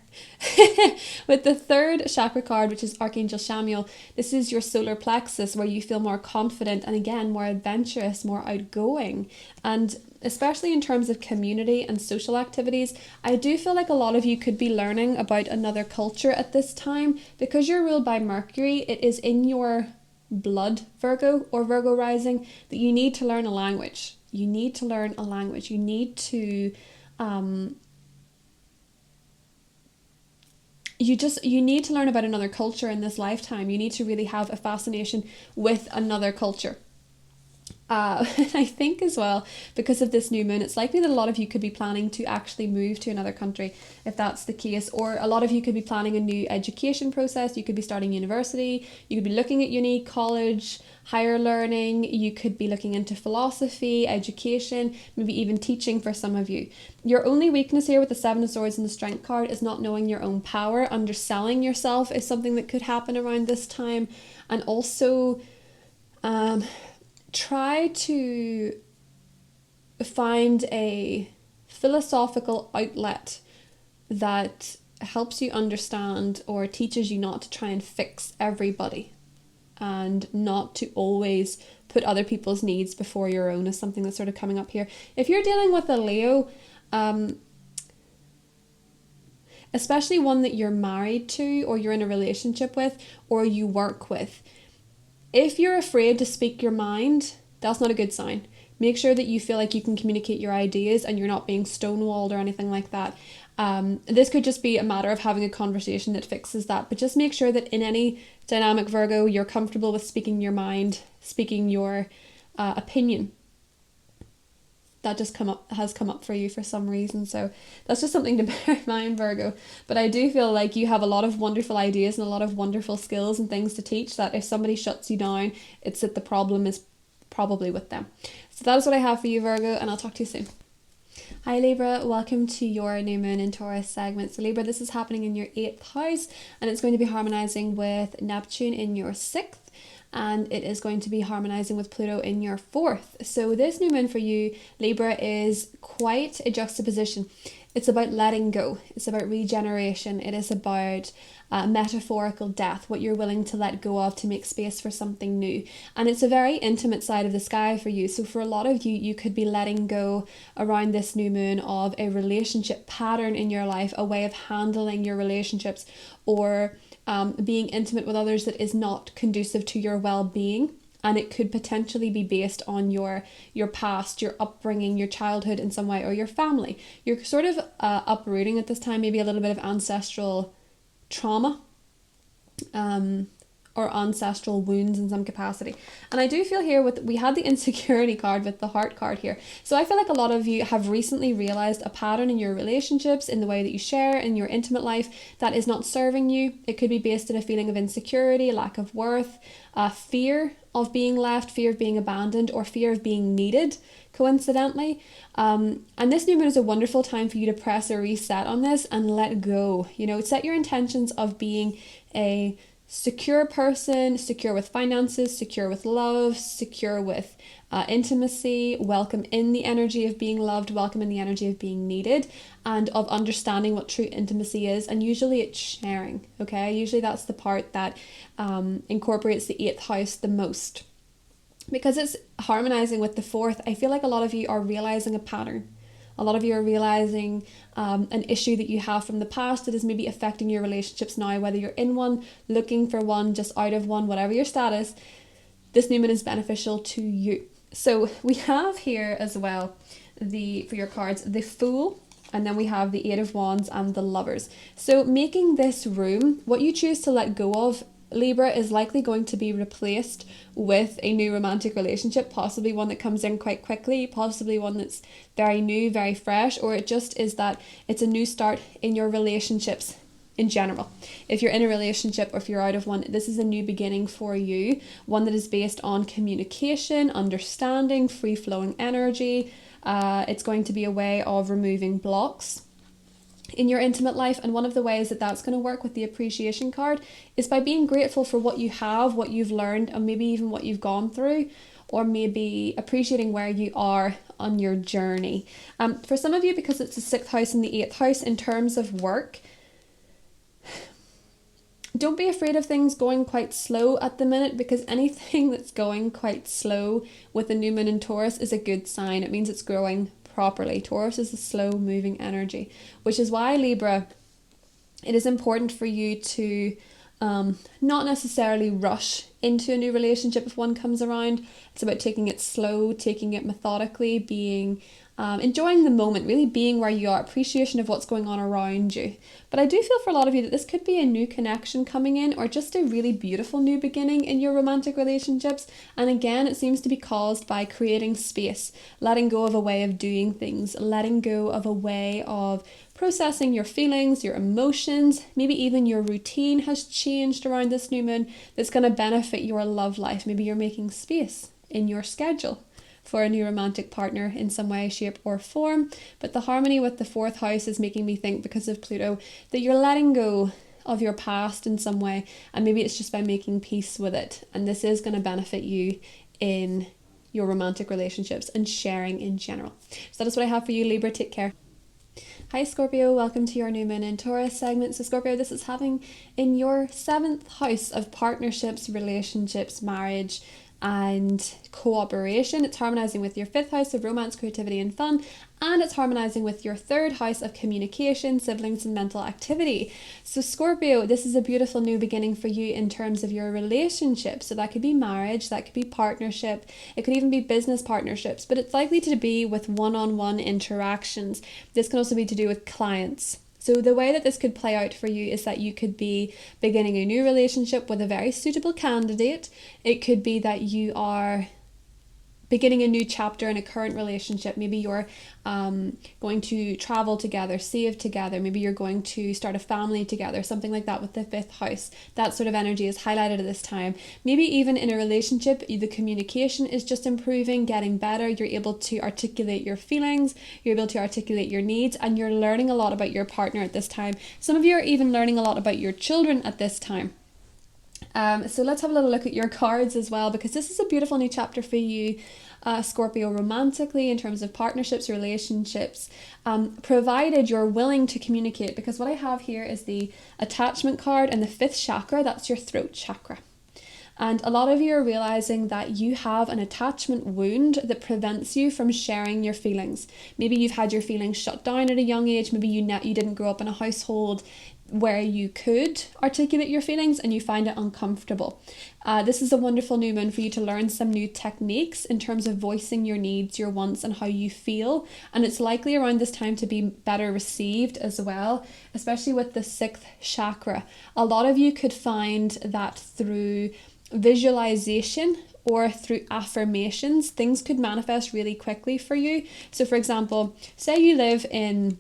With the third chakra card, which is Archangel Chamuel, this is your solar plexus, where you feel more confident and, again, more adventurous, more outgoing. And especially in terms of community and social activities, I do feel like a lot of you could be learning about another culture at this time. Because you're ruled by Mercury, it is in your blood, Virgo, or Virgo rising, that you need to learn a language. You need to learn a language. You need to you need to learn about another culture in this lifetime. You need to really have a fascination with another culture. I think as well, because of this new moon, it's likely that a lot of you could be planning to actually move to another country, if that's the case. Or a lot of you could be planning a new education process. You could be starting university. You could be looking at uni, college, higher learning. You could be looking into philosophy, education, maybe even teaching for some of you. Your only weakness here with the Seven of Swords and the Strength card is not knowing your own power. Underselling yourself is something that could happen around this time. And also, try to find a philosophical outlet that helps you understand or teaches you not to try and fix everybody, and not to always put other people's needs before your own, is something that's sort of coming up here. If you're dealing with a Leo, especially one that you're married to or you're in a relationship with or you work with. If you're afraid to speak your mind, that's not a good sign. Make sure that you feel like you can communicate your ideas and you're not being stonewalled or anything like that. This could just be a matter of having a conversation that fixes that, but just make sure that in any dynamic Virgo, you're comfortable with speaking your mind, speaking your opinion. That just has come up for you for some reason, so that's just something to bear in mind, Virgo. But I do feel like you have a lot of wonderful ideas and a lot of wonderful skills and things to teach, that if somebody shuts you down, it's that the problem is probably with them. So that is what I have for you, Virgo, and I'll talk to you soon. Hi Libra, welcome to your new moon in Taurus segment. So Libra, this is happening in your 8th house, and it's going to be harmonizing with Neptune in your 6th, and it is going to be harmonizing with Pluto in your 4th. So this new moon for you, Libra, is quite a juxtaposition. It's about letting go. It's about regeneration. It is about metaphorical death, what you're willing to let go of to make space for something new. And it's a very intimate side of the sky for you. So for a lot of you, you could be letting go around this new moon of a relationship pattern in your life, a way of handling your relationships, or being intimate with others that is not conducive to your well-being. And it could potentially be based on your past, your upbringing, your childhood in some way, or your family. You're sort of uprooting at this time, maybe a little bit of ancestral trauma or ancestral wounds in some capacity. And I do feel here we had the insecurity card with the heart card here. So I feel like a lot of you have recently realized a pattern in your relationships, in the way that you share, in your intimate life, that is not serving you. It could be based in a feeling of insecurity, lack of worth, fear of being left, fear of being abandoned, or fear of being needed, coincidentally. And this new moon is a wonderful time for you to press a reset on this and let go. Set your intentions of being a secure person, secure with finances, secure with love, secure with intimacy, welcome in the energy of being loved, welcome in the energy of being needed, and of understanding what true intimacy is. And usually it's sharing, okay? Usually that's the part that incorporates the 8th house the most. Because it's harmonizing with the 4th, I feel like a lot of you are realizing a pattern. A lot of you are realizing an issue that you have from the past that is maybe affecting your relationships now, whether you're in one, looking for one, just out of one, whatever your status. This new moon is beneficial to you. So we have here as well, for your cards, the Fool, and then we have the 8 of Wands and the Lovers. So making this room, what you choose to let go of, Libra, is likely going to be replaced with a new romantic relationship, possibly one that comes in quite quickly, possibly one that's very new, very fresh, or it just is that it's a new start in your relationships in general. If you're in a relationship or if you're out of one, this is a new beginning for you, one that is based on communication, understanding, free-flowing energy. It's going to be a way of removing blocks in your intimate life, and one of the ways that that's going to work with the appreciation card is by being grateful for what you have, what you've learned, and maybe even what you've gone through, or maybe appreciating where you are on your journey. For some of you, because it's the 6th house and the 8th house, in terms of work, don't be afraid of things going quite slow at the minute, because anything that's going quite slow with the new moon in Taurus is a good sign. It means it's growing properly. Taurus is a slow moving energy, which is why, Libra, it is important for you to not necessarily rush into a new relationship if one comes around. It's about taking it slow, taking it methodically, being enjoying the moment, really being where you are, appreciation of what's going on around you. But I do feel for a lot of you that this could be a new connection coming in, or just a really beautiful new beginning in your romantic relationships. And again, it seems to be caused by creating space, letting go of a way of doing things, letting go of a way of processing your feelings, your emotions, maybe even your routine has changed around this new moon that's going to benefit your love life. Maybe you're making space in your schedule for a new romantic partner in some way, shape or form. But the harmony with the 4th house is making me think, because of Pluto, that you're letting go of your past in some way, and maybe it's just by making peace with it. And this is going to benefit you in your romantic relationships and sharing in general. So that is what I have for you, Libra. Take care. Hi Scorpio, welcome to your new moon in Taurus segment. So Scorpio, this is having in your 7th house of partnerships, relationships, marriage, and cooperation. It's harmonizing with your 5th house of romance, creativity, and fun. And it's harmonizing with your 3rd house of communication, siblings, and mental activity. So Scorpio, this is a beautiful new beginning for you in terms of your relationship. So that could be marriage, that could be partnership, it could even be business partnerships, but it's likely to be with one-on-one interactions. This can also be to do with clients. So the way that this could play out for you is that you could be beginning a new relationship with a very suitable candidate. It could be that you are beginning a new chapter in a current relationship. Maybe you're going to travel together, save together. Maybe you're going to start a family together, something like that with the 5th house. That sort of energy is highlighted at this time. Maybe even in a relationship, the communication is just improving, getting better. You're able to articulate your feelings, you're able to articulate your needs, and you're learning a lot about your partner at this time. Some of you are even learning a lot about your children at this time. So let's have a little look at your cards as well, because this is a beautiful new chapter for you, Scorpio, romantically, in terms of partnerships, relationships, provided you're willing to communicate. Because what I have here is the attachment card and the 5th chakra, that's your throat chakra. And a lot of you are realizing that you have an attachment wound that prevents you from sharing your feelings. Maybe you've had your feelings shut down at a young age. Maybe you didn't grow up in a household where you could articulate your feelings and you find it uncomfortable. This is a wonderful new moon for you to learn some new techniques in terms of voicing your needs, your wants, and how you feel. And it's likely around this time to be better received as well, especially with the 6th chakra. A lot of you could find that through visualization or through affirmations, things could manifest really quickly for you. So for example, say you live in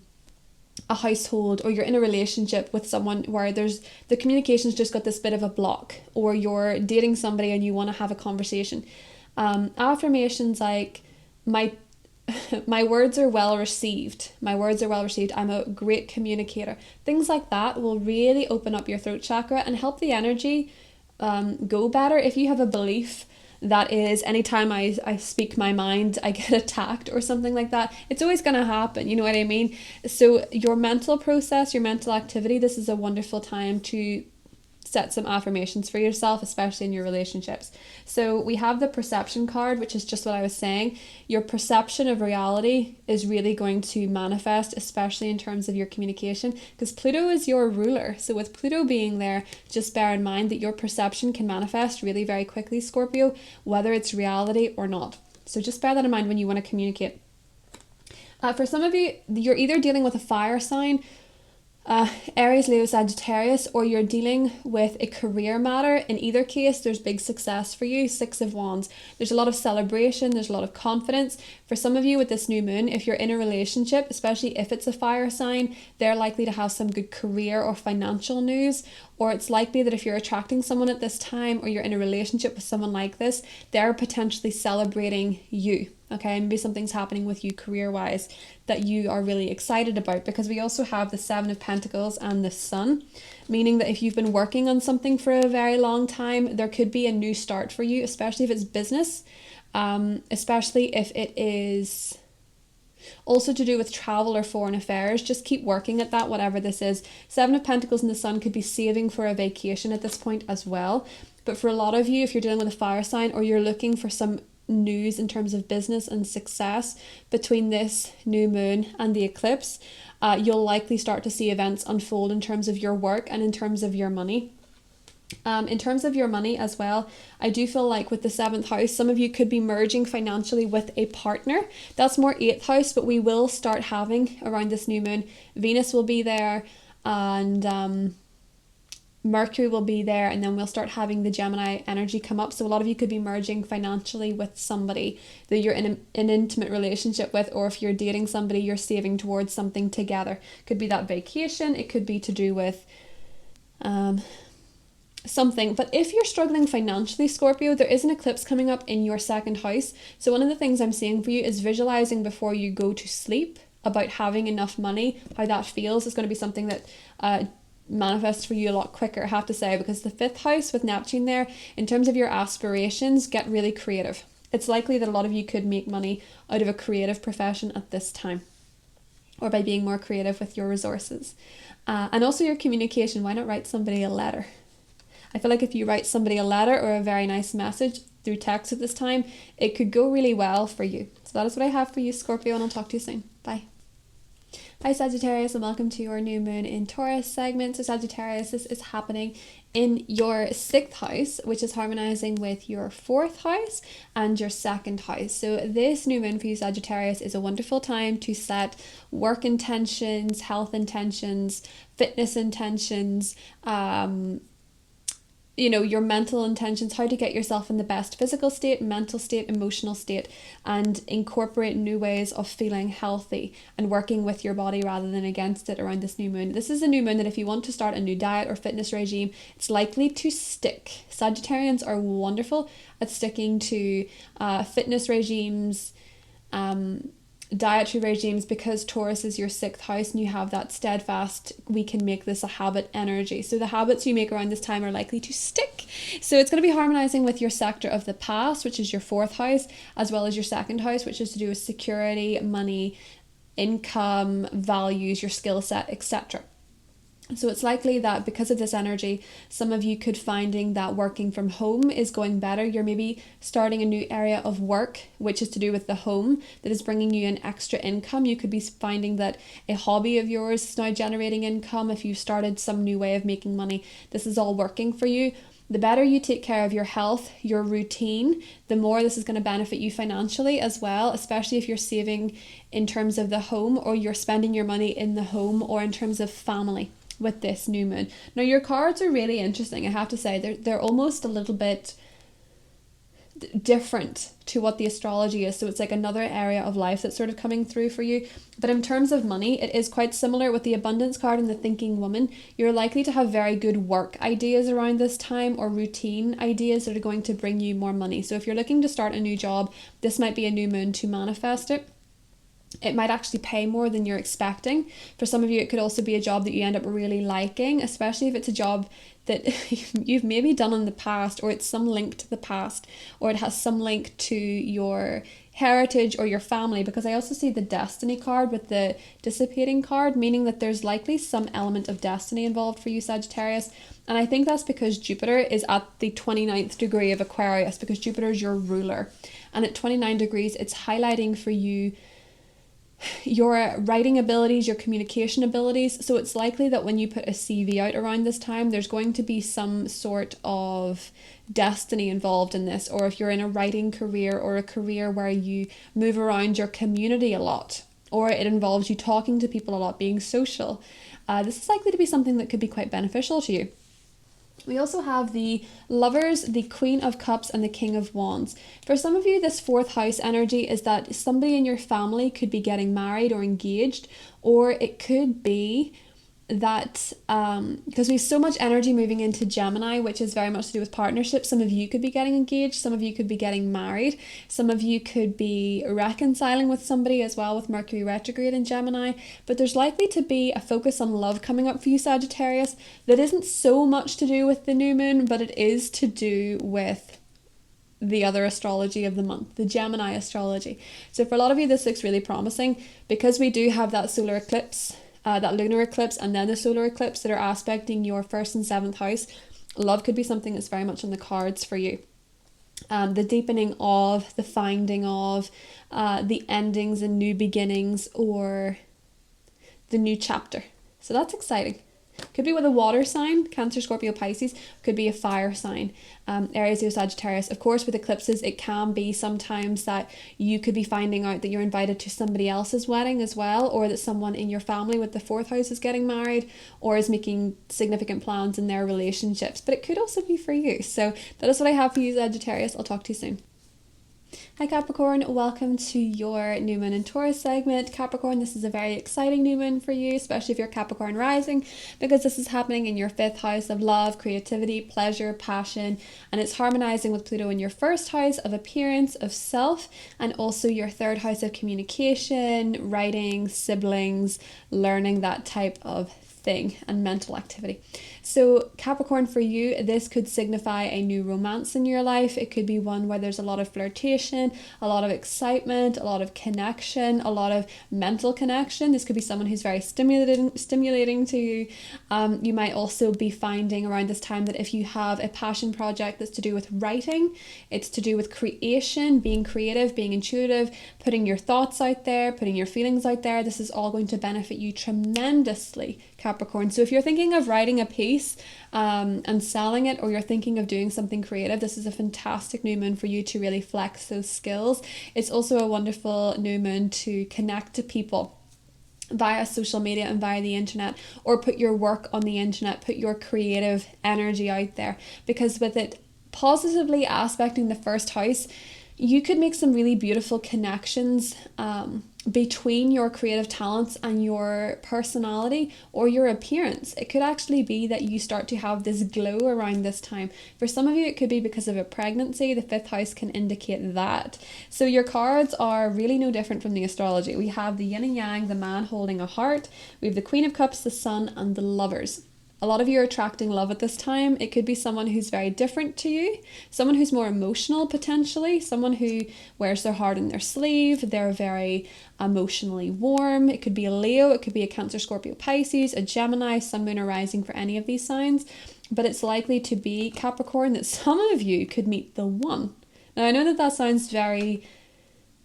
a household or you're in a relationship with someone where the communication's just got this bit of a block, or you're dating somebody and you want to have a conversation. Affirmations like my words are well received. My words are well received. I'm a great communicator. Things like that will really open up your throat chakra and help the energy go better. If you have a belief that is, anytime I speak my mind, I get attacked or something like that, it's always going to happen. You know what I mean? So your mental process, your mental activity, this is a wonderful time to set some affirmations for yourself, especially in your relationships. So we have the perception card, which is just what I was saying. Your perception of reality is really going to manifest, especially in terms of your communication, because Pluto is your ruler. So with Pluto being there, just bear in mind that your perception can manifest really very quickly, Scorpio, whether it's reality or not. So just bear that in mind when you want to communicate. For some of you, you're either dealing with a fire sign, Aries, Leo, Sagittarius, or you're dealing with a career matter. In either case, there's big success for you. 6 of Wands. There's a lot of celebration. There's a lot of confidence. For some of you with this new moon, if you're in a relationship, especially if it's a fire sign, they're likely to have some good career or financial news. Or it's likely that if you're attracting someone at this time, or you're in a relationship with someone like this, they're potentially celebrating you. Okay, maybe something's happening with you career-wise that you are really excited about, because we also have the 7 of Pentacles and the Sun, meaning that if you've been working on something for a very long time, there could be a new start for you, especially if it's business, especially if it is also to do with travel or foreign affairs. Just keep working at that, whatever this is. 7 of Pentacles and the Sun could be saving for a vacation at this point as well. But for a lot of you, if you're dealing with a fire sign, or you're looking for some news in terms of business and success between this new moon and the eclipse, you'll likely start to see events unfold in terms of your work and in terms of your money. In terms of your money as well, I do feel like with the 7th house, some of you could be merging financially with a partner. That's more 8th house, but we will start having around this new moon, Venus will be there, and Mercury will be there, and then we'll start having the Gemini energy come up. So a lot of you could be merging financially with somebody that you're in an intimate relationship with, or if you're dating somebody, you're saving towards something together. Could be that vacation, it could be to do with something. But if you're struggling financially, Scorpio, there is an eclipse coming up in your 2nd house. So one of the things I'm seeing for you is visualizing before you go to sleep about having enough money. How that feels is going to be something that manifests for you a lot quicker, I have to say, because the 5th house with Neptune there, in terms of your aspirations, get really creative. It's likely that a lot of you could make money out of a creative profession at this time, or by being more creative with your resources. And also your communication. Why not write somebody a letter? I feel like if you write somebody a letter or a very nice message through text at this time, it could go really well for you. So that is what I have for you, Scorpio, and I'll talk to you soon. Bye. Hi Sagittarius, and welcome to your new moon in Taurus segment. So Sagittarius, this is happening in your 6th house, which is harmonizing with your 4th house and your 2nd house. So this new moon for you Sagittarius is a wonderful time to set work intentions, health intentions, fitness intentions, your mental intentions, how to get yourself in the best physical state, mental state, emotional state, and incorporate new ways of feeling healthy and working with your body rather than against it around this new moon. This is a new moon that if you want to start a new diet or fitness regime, it's likely to stick. Sagittarians are wonderful at sticking to fitness regimes, dietary regimes, because Taurus is your 6th house and you have that steadfast, we can make this a habit energy. So the habits you make around this time are likely to stick. So it's going to be harmonizing with your sector of the past, which is your 4th house, as well as your 2nd house, which is to do with security, money, income, values, your skill set, etc. So it's likely that because of this energy, some of you could finding that working from home is going better. You're maybe starting a new area of work, which is to do with the home, that is bringing you an extra income. You could be finding that a hobby of yours is now generating income. If you've started some new way of making money, this is all working for you. The better you take care of your health, your routine, the more this is going to benefit you financially as well, especially if you're saving in terms of the home, or you're spending your money in the home, or in terms of family with this new moon. Now your cards are really interesting, I have to say. They're almost a little bit different to what the astrology is, so it's like another area of life that's sort of coming through for you. But in terms of money, it is quite similar with the abundance card and the thinking woman. You're likely to have very good work ideas around this time, or routine ideas that are going to bring you more money. So if you're looking to start a new job, this might be a new moon to manifest it. It might actually pay more than you're expecting. For some of you, it could also be a job that you end up really liking, especially if it's a job that you've maybe done in the past, or it's some link to the past, or it has some link to your heritage or your family, because I also see the destiny card with the dissipating card, meaning that there's likely some element of destiny involved for you Sagittarius. And I think that's because Jupiter is at the 29th degree of Aquarius, because Jupiter is your ruler. And at 29 degrees, it's highlighting for you your writing abilities, your communication abilities. So it's likely that when you put a CV out around this time, there's going to be some sort of destiny involved in this. Or if you're in a writing career, or a career where you move around your community a lot, or it involves you talking to people a lot, being social, this is likely to be something that could be quite beneficial to you. We also have the Lovers, the Queen of Cups, and the King of Wands. For some of you, this 4th house energy is that somebody in your family could be getting married or engaged, or it could be that because we have so much energy moving into Gemini, which is very much to do with partnerships. Some of you could be getting engaged, some of you could be getting married, some of you could be reconciling with somebody as well, with Mercury retrograde in Gemini. But there's likely to be a focus on love coming up for you Sagittarius that isn't so much to do with the new moon, but it is to do with the other astrology of the month, the Gemini astrology. So for a lot of you, this looks really promising, because we do have that solar eclipse, that lunar eclipse, and then the solar eclipse that are aspecting your 1st and 7th house. Love could be something that's very much on the cards for you. The deepening of, the finding of, the endings and new beginnings, or the new chapter. So that's exciting. Could be with a water sign, Cancer, Scorpio, Pisces. Could be a fire sign, Aries, Leo, Sagittarius. Of course, with eclipses, it can be sometimes that you could be finding out that you're invited to somebody else's wedding as well, or that someone in your family with the 4th house is getting married, or is making significant plans in their relationships. But it could also be for you. So that is what I have for you, Sagittarius. I'll talk to you soon. Hi Capricorn, welcome to your new moon in Taurus segment. Capricorn, this is a very exciting new moon for you, especially if you're Capricorn rising, because this is happening in your 5th house of love, creativity, pleasure, passion, and it's harmonizing with Pluto in your 1st house of appearance, of self, and also your 3rd house of communication, writing, siblings, learning, that type of thing and mental activity. So Capricorn, for you, this could signify a new romance in your life. It could be one where there's a lot of flirtation, a lot of excitement, a lot of connection, a lot of mental connection. This could be someone who's very stimulating to you. You might also be finding around this time that if you have a passion project that's to do with writing, it's to do with creation, being creative, being intuitive, putting your thoughts out there, putting your feelings out there. This is all going to benefit you tremendously, Capricorn. So if you're thinking of writing a piece and selling it, or you're thinking of doing something creative, this is a fantastic new moon for you to really flex those skills. It's also a wonderful new moon to connect to people via social media and via the internet, or put your work on the internet, put your creative energy out there, because with it positively aspecting the first house, you could make some really beautiful connections between your creative talents and your personality or your appearance. It could actually be that you start to have this glow around this time. For some of you, it could be because of a pregnancy. The fifth house can indicate that. So your cards are really no different from the astrology. We have the yin and yang, the man holding a heart. We have the Queen of Cups, the Sun, and the Lovers. A lot of you are attracting love at this time. It could be someone who's very different to you, someone who's more emotional potentially, someone who wears their heart in their sleeve. They're very emotionally warm. It could be a Leo, it could be a Cancer, Scorpio, Pisces, a Gemini, Sun, Moon, or Rising for any of these signs. But it's likely to be, Capricorn, that some of you could meet the one. Now I know that sounds very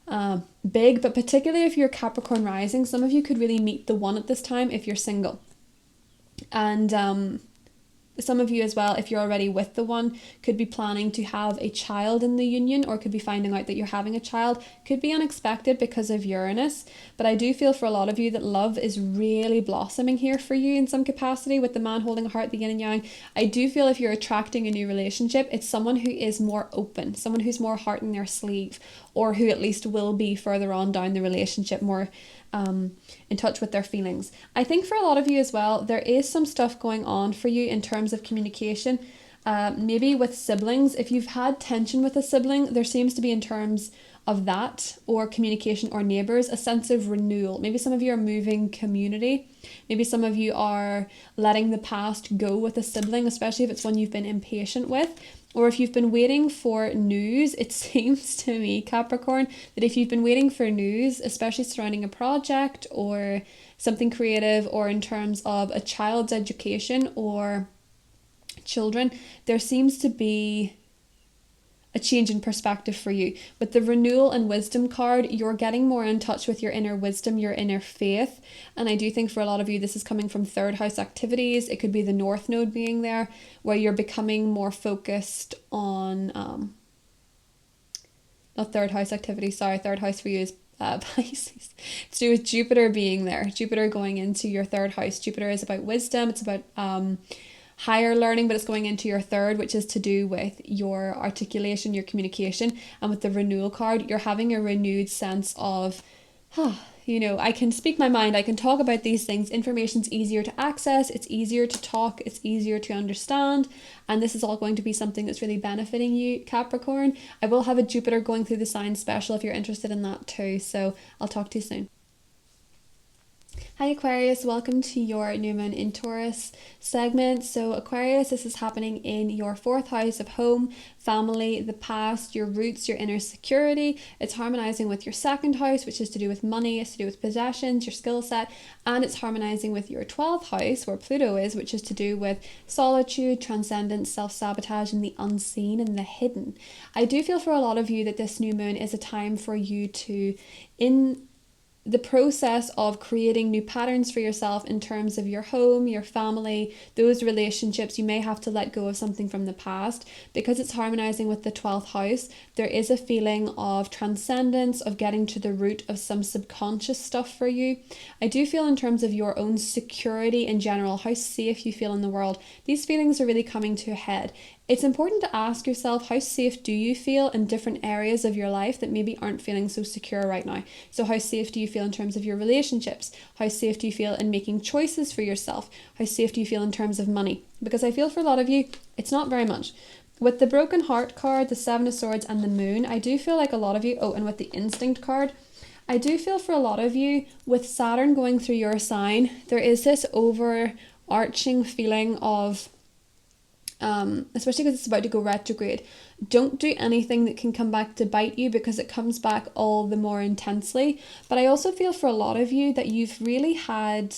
big, but particularly if you're Capricorn rising, some of you could really meet the one at this time if you're single. And some of you as well, if you're already with the one, could be planning to have a child in the union, or could be finding out that you're having a child. Could be unexpected because of Uranus, but I do feel for a lot of you that love is really blossoming here for you in some capacity, with the man holding a heart, the yin and yang. I do feel if you're attracting a new relationship, it's someone who is more open, someone who's more heart in their sleeve, or who at least will be further on down the relationship, more in touch with their feelings. I think for a lot of you as well, there is some stuff going on for you in terms of communication, maybe with siblings. If you've had tension with a sibling, there seems to be, in terms of that, or communication or neighbours, a sense of renewal. Maybe some of you are moving community. Maybe some of you are letting the past go with a sibling, especially if it's one you've been impatient with. Or if you've been waiting for news, it seems to me, Capricorn, that if you've been waiting for news, especially surrounding a project or something creative, or in terms of a child's education or children, there seems to be a change in perspective for you. With the renewal and wisdom card, you're getting more in touch with your inner wisdom, your inner faith. And I do think for a lot of you, this is coming from third house activities. It could be the North Node being there, where you're becoming more focused on, not third house activities, sorry, third house for you is Pisces. It's to do with Jupiter being there, Jupiter going into your third house. Jupiter is about wisdom, it's about higher learning, but it's going into your third, which is to do with your articulation, your communication. And with the renewal card, you're having a renewed sense of, I can speak my mind, I can talk about these things. Information's easier to access, it's easier to talk, it's easier to understand. And this is all going to be something that's really benefiting you, Capricorn. I will have a Jupiter going through the sign special if you're interested in that too. So I'll talk to you soon. Hi Aquarius, welcome to your new moon in Taurus segment. So Aquarius, this is happening in your fourth house of home, family, the past, your roots, your inner security. It's harmonizing with your second house, which is to do with money, it's to do with possessions, your skill set, and it's harmonizing with your 12th house, where Pluto is, which is to do with solitude, transcendence, self-sabotage, and the unseen and the hidden. I do feel for a lot of you that this new moon is a time for you to, in the process of creating new patterns for yourself in terms of your home, your family, those relationships, you may have to let go of something from the past. Because it's harmonizing with the 12th house, there is a feeling of transcendence, of getting to the root of some subconscious stuff for you. I do feel in terms of your own security in general, how safe you feel in the world, these feelings are really coming to a head. It's important to ask yourself, how safe do you feel in different areas of your life that maybe aren't feeling so secure right now? So how safe do you feel in terms of your relationships? How safe do you feel in making choices for yourself? How safe do you feel in terms of money? Because I feel for a lot of you, it's not very much. With the broken heart card, the Seven of Swords, and the moon, I do feel like a lot of you, and with the instinct card, I do feel for a lot of you, with Saturn going through your sign, there is this arching feeling of, especially because it's about to go retrograde, don't do anything that can come back to bite you, because it comes back all the more intensely. But I also feel for a lot of you that you've really had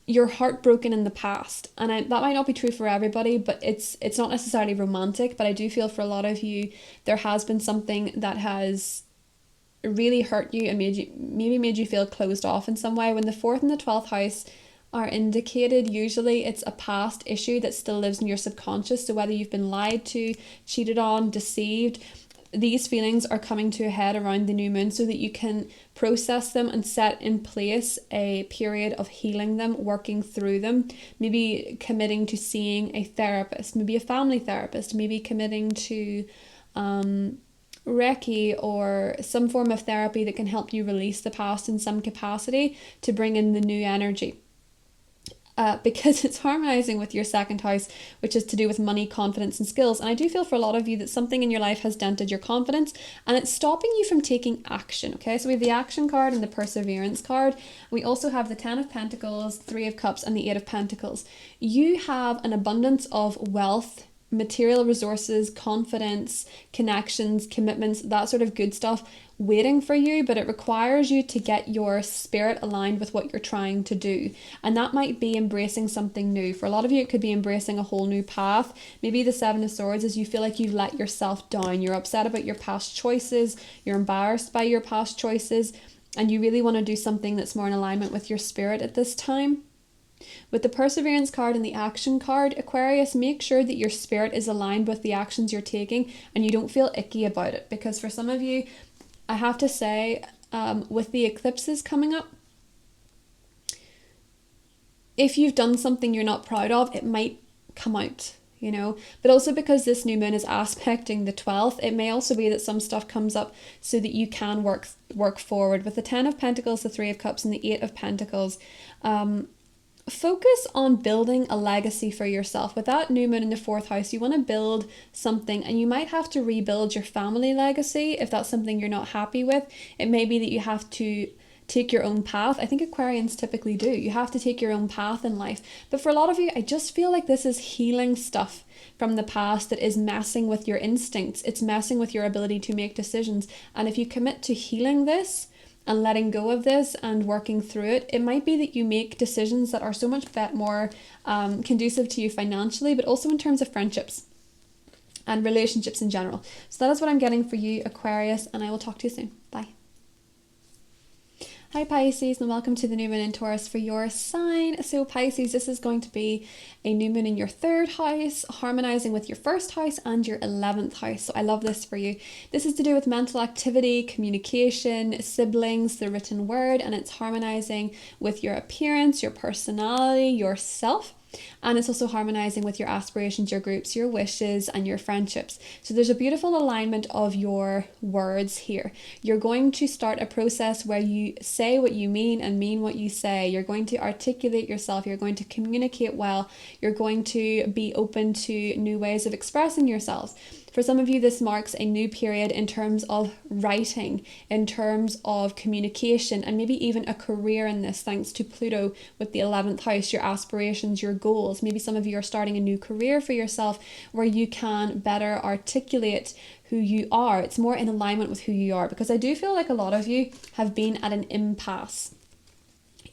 your heart broken in the past, and that might not be true for everybody, but it's not necessarily romantic. But I do feel for a lot of you there has been something that has really hurt you and made you feel closed off in some way. When the 4th and the 12th house are indicated, usually it's a past issue that still lives in your subconscious. So whether you've been lied to, cheated on, deceived, these feelings are coming to a head around the new moon, so that you can process them and set in place a period of healing them, working through them, maybe committing to seeing a therapist, maybe a family therapist, maybe committing to Reiki or some form of therapy that can help you release the past in some capacity to bring in the new energy. Because it's harmonizing with your 2nd house, which is to do with money, confidence and skills. And I do feel for a lot of you that something in your life has dented your confidence and it's stopping you from taking action. Okay, so we have the action card and the perseverance card. We also have the 10 of Pentacles, 3 of Cups and the 8 of Pentacles. You have an abundance of wealth, material resources, confidence, connections, commitments, that sort of good stuff waiting for you, but it requires you to get your spirit aligned with what you're trying to do. And that might be embracing something new. For a lot of you, it could be embracing a whole new path. Maybe the 7 of Swords is you feel like you've let yourself down. You're upset about your past choices. You're embarrassed by your past choices. And you really want to do something that's more in alignment with your spirit at this time. With the perseverance card and the action card, Aquarius, make sure that your spirit is aligned with the actions you're taking and you don't feel icky about it. Because for some of you, I have to say, with the eclipses coming up, if you've done something you're not proud of, it might come out, you know. But also because this new moon is aspecting the 12th, it may also be that some stuff comes up so that you can work forward. With the 10 of Pentacles, the 3 of Cups and the 8 of Pentacles, focus on building a legacy for yourself. With that new moon in the 4th house, you want to build something, and you might have to rebuild your family legacy if that's something you're not happy with. It may be that you have to take your own path. I think Aquarians typically do. You have to take your own path in life. But for a lot of you, I just feel like this is healing stuff from the past that is messing with your instincts. It's messing with your ability to make decisions. And if you commit to healing this and letting go of this and working through it, it might be that you make decisions that are so much more conducive to you financially, but also in terms of friendships and relationships in general. So that is what I'm getting for you, Aquarius, and I will talk to you soon. Bye. Hi Pisces, and welcome to the new moon in Taurus for your sign. So Pisces, this is going to be a new moon in your 3rd house, harmonizing with your 1st house and your 11th house. So I love this for you. This is to do with mental activity, communication, siblings, the written word, and it's harmonizing with your appearance, your personality, yourself. And it's also harmonizing with your aspirations, your groups, your wishes, and your friendships. So there's a beautiful alignment of your words here. You're going to start a process where you say what you mean and mean what you say. You're going to articulate yourself. You're going to communicate well. You're going to be open to new ways of expressing yourselves. For some of you, this marks a new period in terms of writing, in terms of communication, and maybe even a career in this, thanks to Pluto with the 11th house, your aspirations, your goals. Maybe some of you are starting a new career for yourself where you can better articulate who you are. It's more in alignment with who you are, because I do feel like a lot of you have been at an impasse.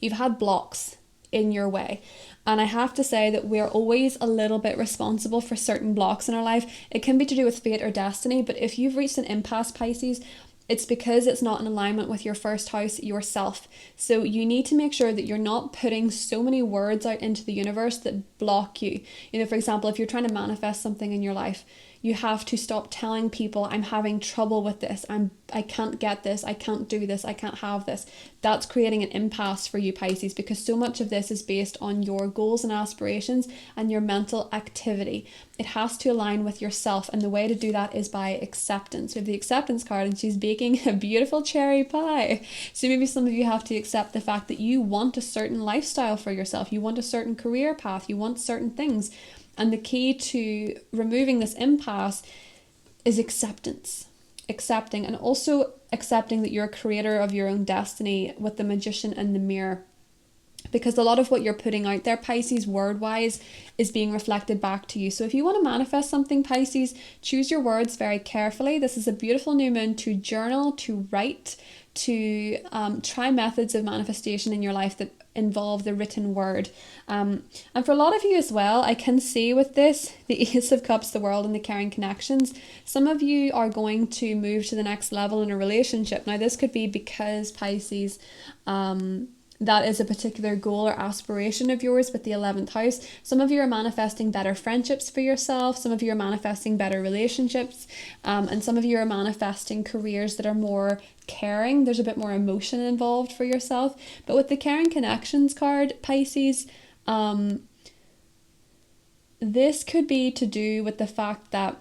You've had blocks in your way. And I have to say that we're always a little bit responsible for certain blocks in our life. It can be to do with fate or destiny, but if you've reached an impasse, Pisces, it's because it's not in alignment with your 1st house yourself. So you need to make sure that you're not putting so many words out into the universe that block you. You know, for example, if you're trying to manifest something in your life, you have to stop telling people, I'm having trouble with this, I can't get this, I can't do this, I can't have this. That's creating an impasse for you, Pisces, because so much of this is based on your goals and aspirations and your mental activity. It has to align with yourself, and the way to do that is by acceptance. We have the acceptance card, and she's baking a beautiful cherry pie. So maybe some of you have to accept the fact that you want a certain lifestyle for yourself, you want a certain career path, you want certain things. And the key to removing this impasse is acceptance. Accepting, and also accepting that you're a creator of your own destiny with the Magician and the Mirror. because a lot of what you're putting out there, Pisces, word-wise, is being reflected back to you. So if you want to manifest something, Pisces, choose your words very carefully. This is a beautiful new moon to journal, to write, to try methods of manifestation in your life that involve the written word. And for a lot of you as well, I can see with this, the Ace of Cups, the world, and the caring connections, some of you are going to move to the next level in a relationship. Now, this could be because, Pisces, that is a particular goal or aspiration of yours with the 11th house. Some of you are manifesting better friendships for yourself. Some of you are manifesting better relationships. And some of you are manifesting careers that are more caring. There's a bit more emotion involved for yourself. But with the caring connections card, Pisces, this could be to do with the fact that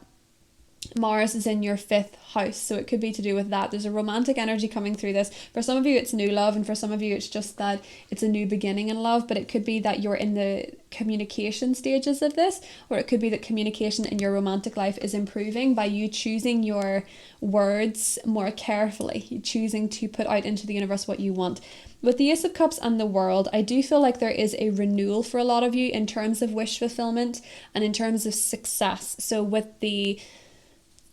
Mars is in your 5th house, so it could be to do with that. There's a romantic energy coming through this. For some of you it's new love, and for some of you it's just that it's a new beginning in love, but it could be that you're in the communication stages of this, or it could be that communication in your romantic life is improving by you choosing your words more carefully, you choosing to put out into the universe what you want. With the Ace of Cups and the World, I do feel like there is a renewal for a lot of you in terms of wish fulfillment and in terms of success. So with the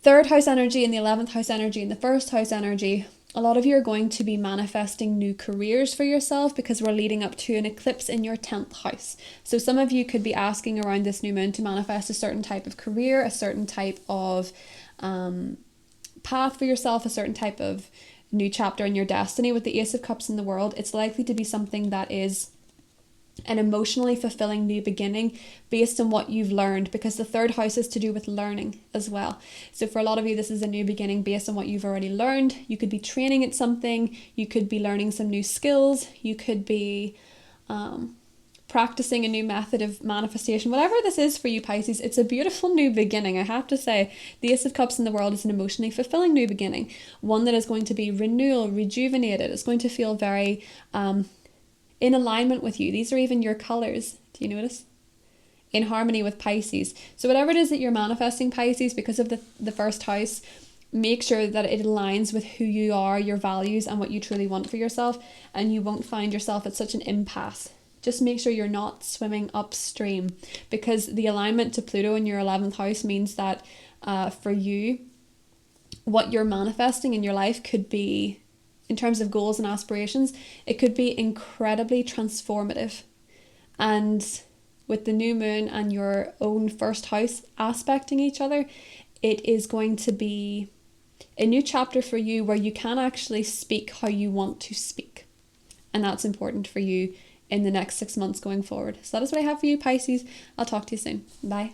3rd house energy and the 11th house energy and the 1st house energy, a lot of you are going to be manifesting new careers for yourself because we're leading up to an eclipse in your 10th house. So some of you could be asking around this new moon to manifest a certain type of career, a certain type of path for yourself, a certain type of new chapter in your destiny. With the Ace of Cups in the World, it's likely to be something that is an emotionally fulfilling new beginning based on what you've learned, because the 3rd house is to do with learning as well. So for a lot of you, this is a new beginning based on what you've already learned. You could be training at something, you could be learning some new skills, you could be practicing a new method of manifestation. Whatever this is for you, Pisces, it's a beautiful new beginning. I have to say, the Ace of Cups in the World is an emotionally fulfilling new beginning, one that is going to be renewal, rejuvenated. It's going to feel very in alignment with you. These are even your colors. Do you notice? In harmony with Pisces. So whatever it is that you're manifesting, Pisces, because of the 1st house, make sure that it aligns with who you are, your values, and what you truly want for yourself, and you won't find yourself at such an impasse. Just make sure you're not swimming upstream, because the alignment to Pluto in your 11th house means that for you, what you're manifesting in your life could be, in terms of goals and aspirations, it could be incredibly transformative. And with the new moon and your own 1st house aspecting each other, it is going to be a new chapter for you where you can actually speak how you want to speak. And that's important for you in the next 6 months going forward. So that is what I have for you, Pisces. I'll talk to you soon. Bye.